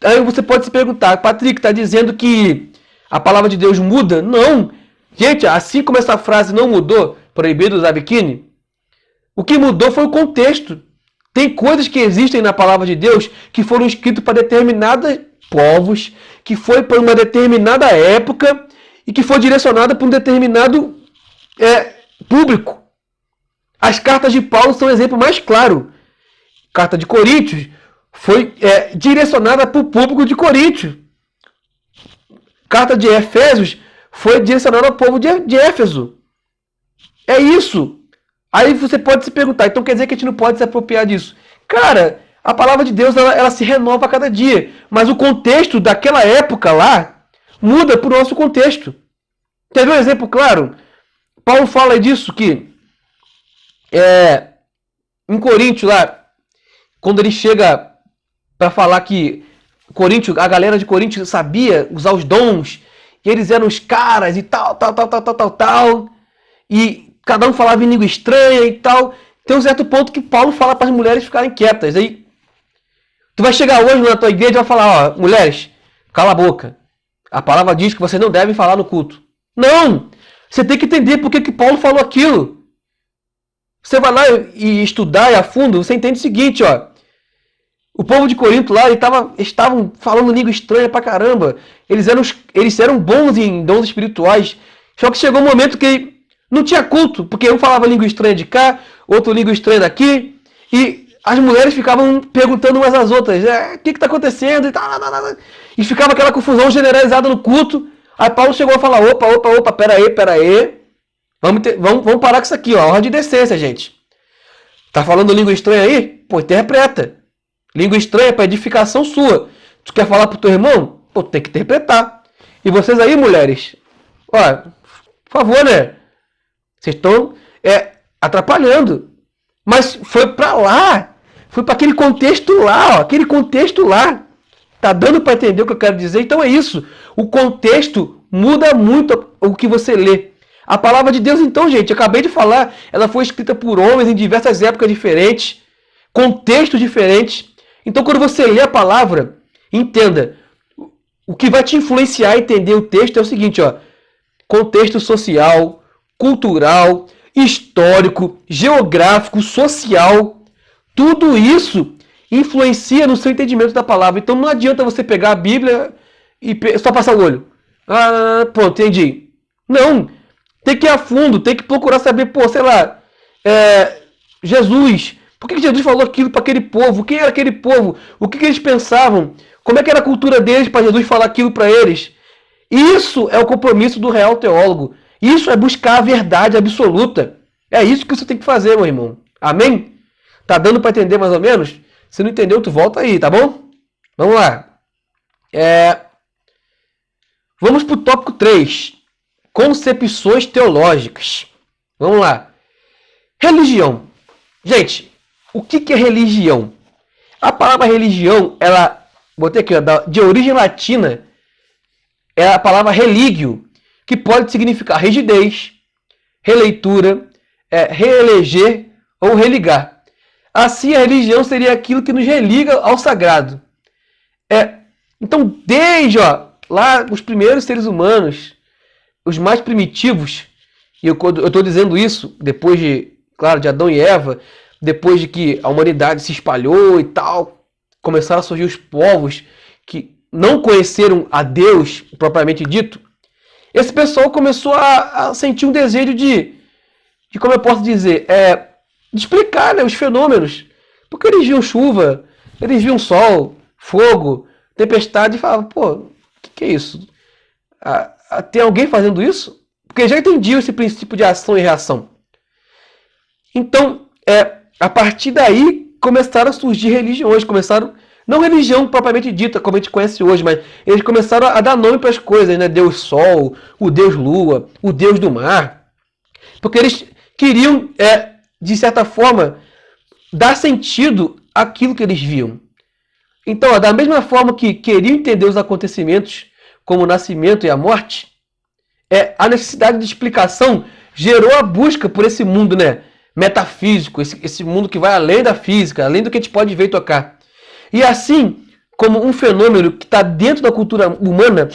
Aí você pode se perguntar, Patrick, está dizendo que a palavra de Deus muda? Não. Gente, assim como essa frase não mudou, proibido usar biquíni, o que mudou foi o contexto. Tem coisas que existem na palavra de Deus que foram escritas para determinados povos, que foi para uma determinada época e que foi direcionada para um determinado público. As cartas de Paulo são o exemplo mais claro. Carta de Coríntios foi direcionada para o público de Coríntios. Carta de Efésios foi direcionada ao povo de Éfeso. É isso. Aí você pode se perguntar, então quer dizer que a gente não pode se apropriar disso? Cara, a palavra de Deus ela se renova a cada dia. Mas o contexto daquela época lá muda para o nosso contexto. Quer ver um exemplo claro? Paulo fala disso que em Coríntios lá, quando ele chega para falar que a galera de Coríntios sabia usar os dons, e eles eram os caras e tal, e cada um falava em língua estranha e tal. Tem um certo ponto que Paulo fala para as mulheres ficarem quietas. Aí tu vai chegar hoje na tua igreja e vai falar, ó, mulheres, cala a boca. A palavra diz que vocês não devem falar no culto. Não! Você tem que entender por que Paulo falou aquilo. Você vai lá e estudar a fundo, você entende o seguinte, ó. O povo de Corinto lá, estavam falando língua estranha pra caramba. Eles eram bons em dons espirituais. Só que chegou um momento que não tinha culto, porque um falava língua estranha de cá, outro língua estranha daqui, e as mulheres ficavam perguntando umas às outras, o que está acontecendo? E ficava aquela confusão generalizada no culto. Aí Paulo chegou a falar, opa, pera aí. Vamos parar com isso aqui, ó, ordem de decência, gente. Tá falando língua estranha aí? Pô, interpreta. Língua estranha para edificação sua. Tu quer falar pro teu irmão? Pô, tem que interpretar. E vocês aí, mulheres, ó, por favor, né? Vocês estão atrapalhando. Mas foi para lá. Foi para aquele contexto lá, ó. Aquele contexto lá. Tá dando para entender o que eu quero dizer? Então é isso. O contexto muda muito o que você lê. A palavra de Deus, então, gente, eu acabei de falar, ela foi escrita por homens em diversas épocas diferentes, contextos diferentes. Então, quando você lê a palavra, entenda. O que vai te influenciar a entender o texto é o seguinte, ó. Contexto social, cultural, histórico, geográfico, social. Tudo isso influencia no seu entendimento da palavra. Então não adianta você pegar a Bíblia e só passar o olho. Ah, pronto, entendi. Não, tem que ir a fundo, tem que procurar saber, pô, sei lá, Jesus, por que Jesus falou aquilo para aquele povo? Quem era aquele povo? O que eles pensavam? Como é que era a cultura deles para Jesus falar aquilo para eles? Isso é o compromisso do real teólogo. Isso é buscar a verdade absoluta. É isso que você tem que fazer, meu irmão. Amém? Tá dando para entender mais ou menos? Se não entendeu, tu volta aí, tá bom? Vamos lá. Vamos para o tópico 3. Concepções teológicas. Vamos lá. Religião. Gente, o que é religião? A palavra religião, ela, botei aqui, de origem latina, é a palavra religio, que pode significar rigidez, releitura, reeleger ou religar. Assim, a religião seria aquilo que nos religa ao sagrado. Então, desde lá os primeiros seres humanos, os mais primitivos, e eu estou dizendo isso depois de, claro, de Adão e Eva, depois de que a humanidade se espalhou e tal, começaram a surgir os povos que não conheceram a Deus, propriamente dito, esse pessoal começou a sentir um desejo de como eu posso dizer, de explicar, né, os fenômenos. Porque eles viam chuva, eles viam sol, fogo, tempestade, e falavam, pô, o que é isso? Tem alguém fazendo isso? Porque já entendiam esse princípio de ação e reação. Então, a partir daí, começaram a surgir religiões, não religião propriamente dita, como a gente conhece hoje, mas eles começaram a dar nome para as coisas, né? Deus Sol, o Deus Lua, o Deus do Mar. Porque eles queriam, de certa forma, dar sentido àquilo que eles viam. Então, da mesma forma que queriam entender os acontecimentos, como o nascimento e a morte, a necessidade de explicação gerou a busca por esse mundo, né, metafísico, esse mundo que vai além da física, além do que a gente pode ver e tocar. E assim, como um fenômeno que está dentro da cultura humana,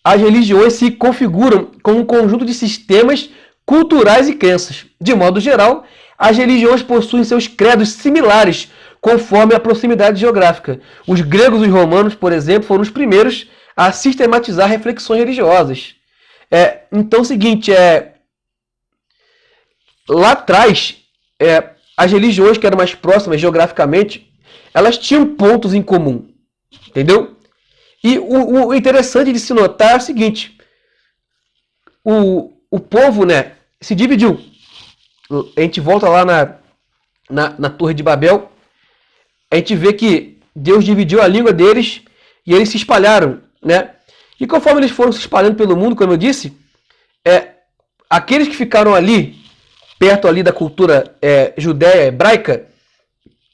as religiões se configuram como um conjunto de sistemas culturais e crenças. De modo geral, as religiões possuem seus credos similares, conforme a proximidade geográfica. Os gregos e os romanos, por exemplo, foram os primeiros a sistematizar reflexões religiosas. Então é o seguinte, lá atrás, as religiões que eram mais próximas geograficamente, elas tinham pontos em comum, entendeu? E o interessante de se notar é o seguinte, o povo, né, se dividiu. A gente volta lá na Torre de Babel, a gente vê que Deus dividiu a língua deles e eles se espalharam, né? E conforme eles foram se espalhando pelo mundo, como eu disse, aqueles que ficaram ali, perto ali da cultura judeia, hebraica,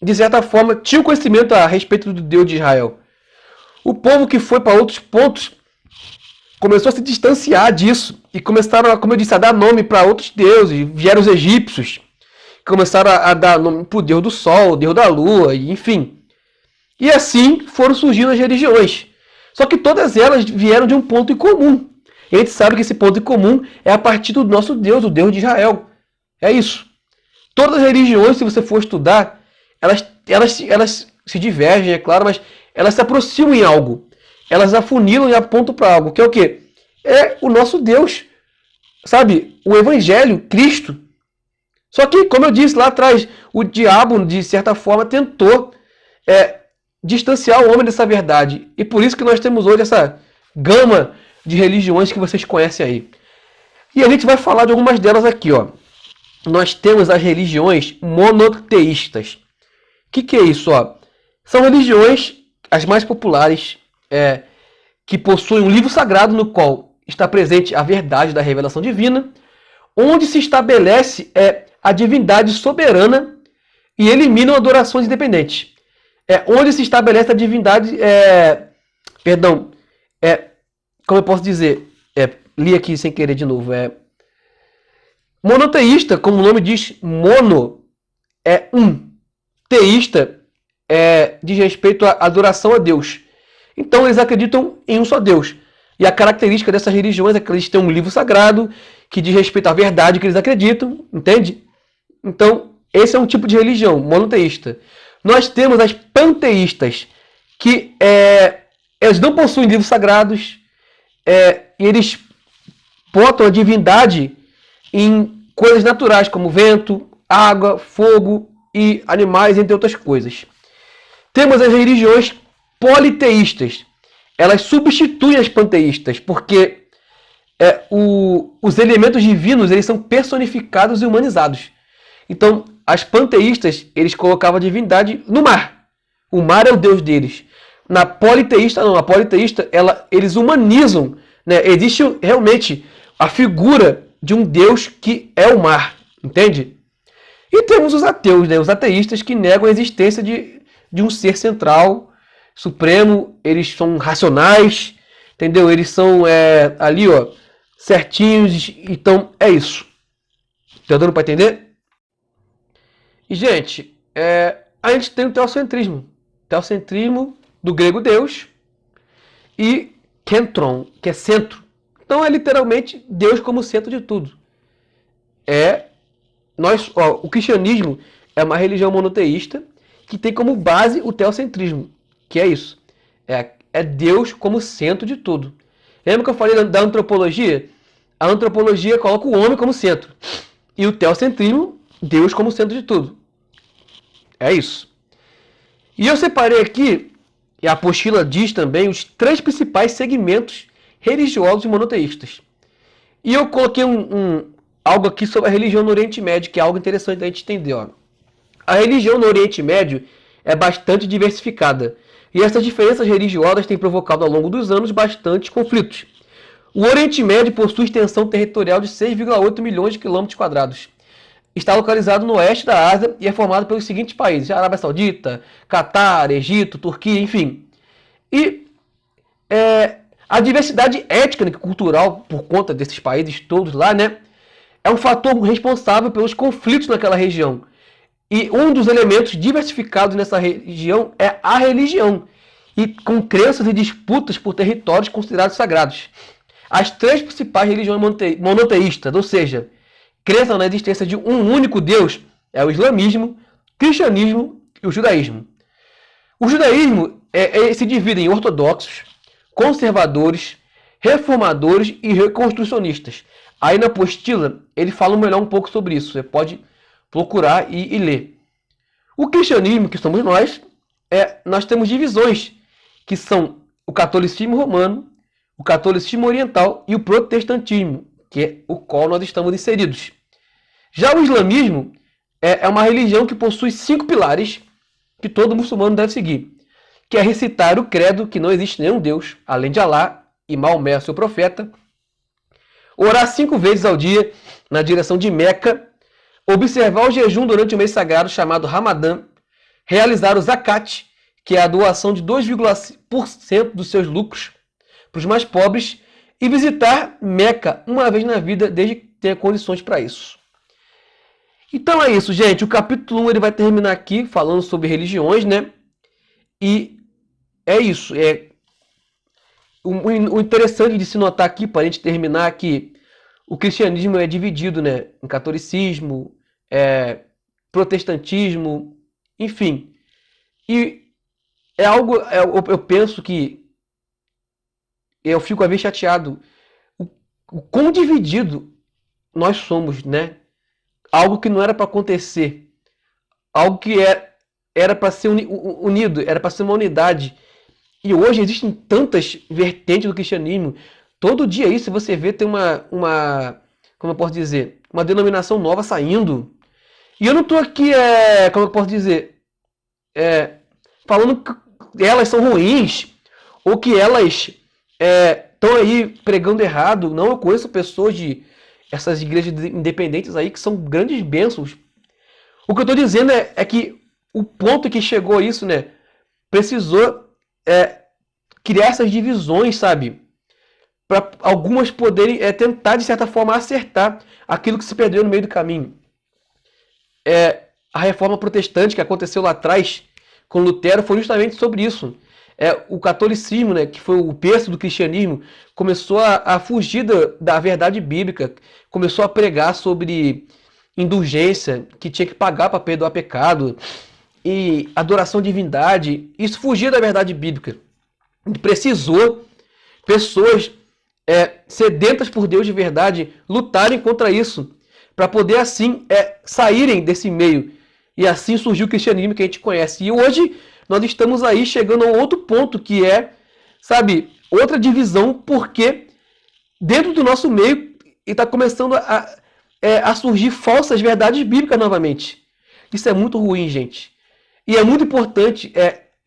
de certa forma, tinham conhecimento a respeito do Deus de Israel. O povo que foi para outros pontos começou a se distanciar disso e começaram, como eu disse, a dar nome para outros deuses. Vieram os egípcios, começaram a dar nome para o Deus do Sol, o Deus da Lua, enfim. E assim foram surgindo as religiões. Só que todas elas vieram de um ponto em comum. E a gente sabe que esse ponto em comum é a partir do nosso Deus, o Deus de Israel. É isso. Todas as religiões, se você for estudar, elas se divergem, é claro, mas elas se aproximam em algo. Elas afunilam e apontam para algo, que é o quê? É o nosso Deus. Sabe? O Evangelho, Cristo. Só que, como eu disse lá atrás, o diabo, de certa forma, tentou distanciar o homem dessa verdade. E por isso que nós temos hoje essa gama de religiões que vocês conhecem aí. E a gente vai falar de algumas delas aqui, ó. Nós temos as religiões monoteístas. O que é isso, ó? São religiões, as mais populares, que possuem um livro sagrado no qual está presente a verdade da revelação divina, onde se estabelece a divindade soberana e eliminam adorações independentes. Onde se estabelece a divindade, como eu posso dizer, li aqui sem querer de novo, monoteísta, como o nome diz, mono é um, teísta diz respeito à adoração a Deus. Então eles acreditam em um só Deus. E a característica dessas religiões é que eles têm um livro sagrado que diz respeito à verdade que eles acreditam, entende? Então, esse é um tipo de religião monoteísta. Nós temos as panteístas, que eles não possuem livros sagrados, e eles botam a divindade em coisas naturais, como vento, água, fogo e animais, entre outras coisas. Temos as religiões politeístas. Elas substituem as panteístas, porque os elementos divinos eles são personificados e humanizados. Então, as panteístas, eles colocavam a divindade no mar. O mar é o deus deles. Na politeísta, não. A politeísta, eles humanizam, né? Existe realmente a figura de um deus que é o mar. Entende? E temos os ateus, né? Os ateístas que negam a existência de um ser central, supremo. Eles são racionais, entendeu? Eles são ali, ó, certinhos. Então, é isso. Tá dando para entender? E, gente, a gente tem o teocentrismo. Teocentrismo do grego Deus e kentron, que é centro. Então é literalmente Deus como centro de tudo. O cristianismo é uma religião monoteísta que tem como base o teocentrismo, que é isso. É Deus como centro de tudo. Lembra que eu falei da antropologia? A antropologia coloca o homem como centro. E o teocentrismo, Deus como centro de tudo. É isso. E eu separei aqui, e a apostila diz também, os 3 principais segmentos religiosos monoteístas. E eu coloquei algo aqui sobre a religião no Oriente Médio, que é algo interessante da gente entender. Ó. A religião no Oriente Médio é bastante diversificada. E essas diferenças religiosas têm provocado ao longo dos anos bastantes conflitos. O Oriente Médio possui extensão territorial de 6,8 milhões de quilômetros quadrados. Está localizado no oeste da Ásia e é formado pelos seguintes países: Arábia Saudita, Catar, Egito, Turquia, enfim. E a diversidade étnica e cultural, por conta desses países todos lá, né, é um fator responsável pelos conflitos naquela região. E um dos elementos diversificados nessa região é a religião, e com crenças e disputas por territórios considerados sagrados. As 3 principais religiões monoteístas, ou seja, crença na existência de um único Deus, é o islamismo, o cristianismo e o judaísmo. O judaísmo se divide em ortodoxos, conservadores, reformadores e reconstrucionistas. Aí na apostila ele fala melhor um pouco sobre isso. Você pode procurar e ler. O cristianismo, que somos nós temos divisões, que são o catolicismo romano, o catolicismo oriental e o protestantismo, que é o qual nós estamos inseridos. Já o islamismo é uma religião que possui 5 pilares que todo muçulmano deve seguir, que é recitar o credo que não existe nenhum Deus, além de Alá e Maomé, seu profeta, orar 5 vezes ao dia na direção de Meca, observar o jejum durante o mês sagrado chamado Ramadã, realizar o zakat, que é a doação de 2,5% dos seus lucros para os mais pobres, e visitar Meca uma vez na vida, desde que tenha condições para isso. Então é isso, gente. O capítulo 1 ele vai terminar aqui falando sobre religiões, né? E é isso. O interessante de se notar aqui, para a gente terminar, que o cristianismo é dividido, né, em catolicismo, protestantismo, enfim. E é algo, eu penso que eu fico a ver chateado o quão dividido nós somos, né? Algo que não era para acontecer, algo que era para ser unido, era para ser uma unidade. E hoje existem tantas vertentes do cristianismo. Todo dia aí, se você vê, tem como eu posso dizer, uma denominação nova saindo. E eu não estou aqui, como eu posso dizer, falando que elas são ruins, ou que elas estão aí pregando errado. Não, eu conheço pessoas de essas igrejas independentes aí que são grandes bênçãos. O que eu estou dizendo é que o ponto que chegou a isso, né, precisou criar essas divisões, sabe? Para algumas poderem tentar, de certa forma, acertar aquilo que se perdeu no meio do caminho. A reforma protestante que aconteceu lá atrás com Lutero foi justamente sobre isso. O catolicismo, né, que foi o berço do cristianismo, começou a fugir da verdade bíblica, começou a pregar sobre indulgência, que tinha que pagar para perdoar pecado. e adoração à divindade, isso fugia da verdade bíblica. Precisou pessoas sedentas por Deus de verdade lutarem contra isso, para poder assim saírem desse meio. E assim surgiu o cristianismo que a gente conhece. E hoje nós estamos aí chegando a um outro ponto que sabe, outra divisão, porque dentro do nosso meio está começando a surgir falsas verdades bíblicas novamente. Isso é muito ruim, gente. E é muito importante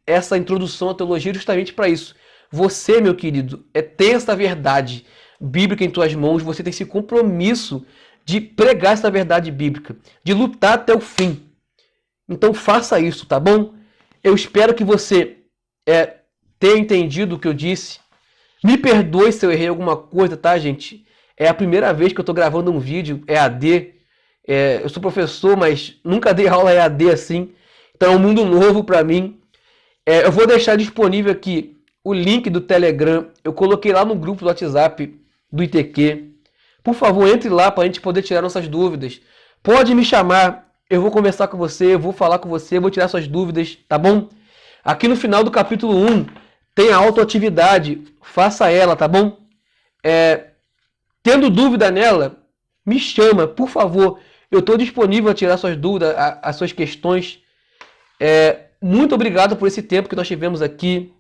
essa introdução à teologia justamente para isso. Você, meu querido, tem essa verdade bíblica em tuas mãos, você tem esse compromisso de pregar essa verdade bíblica, de lutar até o fim. Então faça isso, tá bom? Eu espero que você tenha entendido o que eu disse. Me perdoe se eu errei alguma coisa, tá, gente? É a primeira vez que eu tô gravando um vídeo EAD. Eu sou professor, mas nunca dei aula EAD assim. Então é um mundo novo para mim. Eu vou deixar disponível aqui o link do Telegram. Eu coloquei lá no grupo do WhatsApp do ITQ. Por favor, entre lá para a gente poder tirar nossas dúvidas. Pode me chamar, eu vou conversar com você, eu vou falar com você, vou tirar suas dúvidas, tá bom? Aqui no final do capítulo 1 tem a autoatividade, faça ela, tá bom? Tendo dúvida nela, me chama, por favor. Eu estou disponível a tirar suas dúvidas, as suas questões. Muito obrigado por esse tempo que nós tivemos aqui.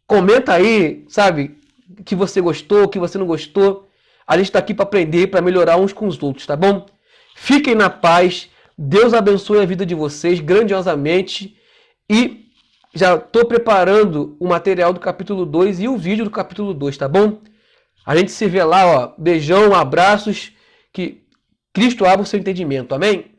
Comenta aí, sabe, que você gostou, que você não gostou. A gente está aqui para aprender, para melhorar uns com os outros, tá bom? Fiquem na paz. Deus abençoe a vida de vocês grandiosamente. E já estou preparando o material do capítulo 2 e o vídeo do capítulo 2, tá bom? A gente se vê lá, ó. Beijão, abraços. Que Cristo abra o seu entendimento. Amém?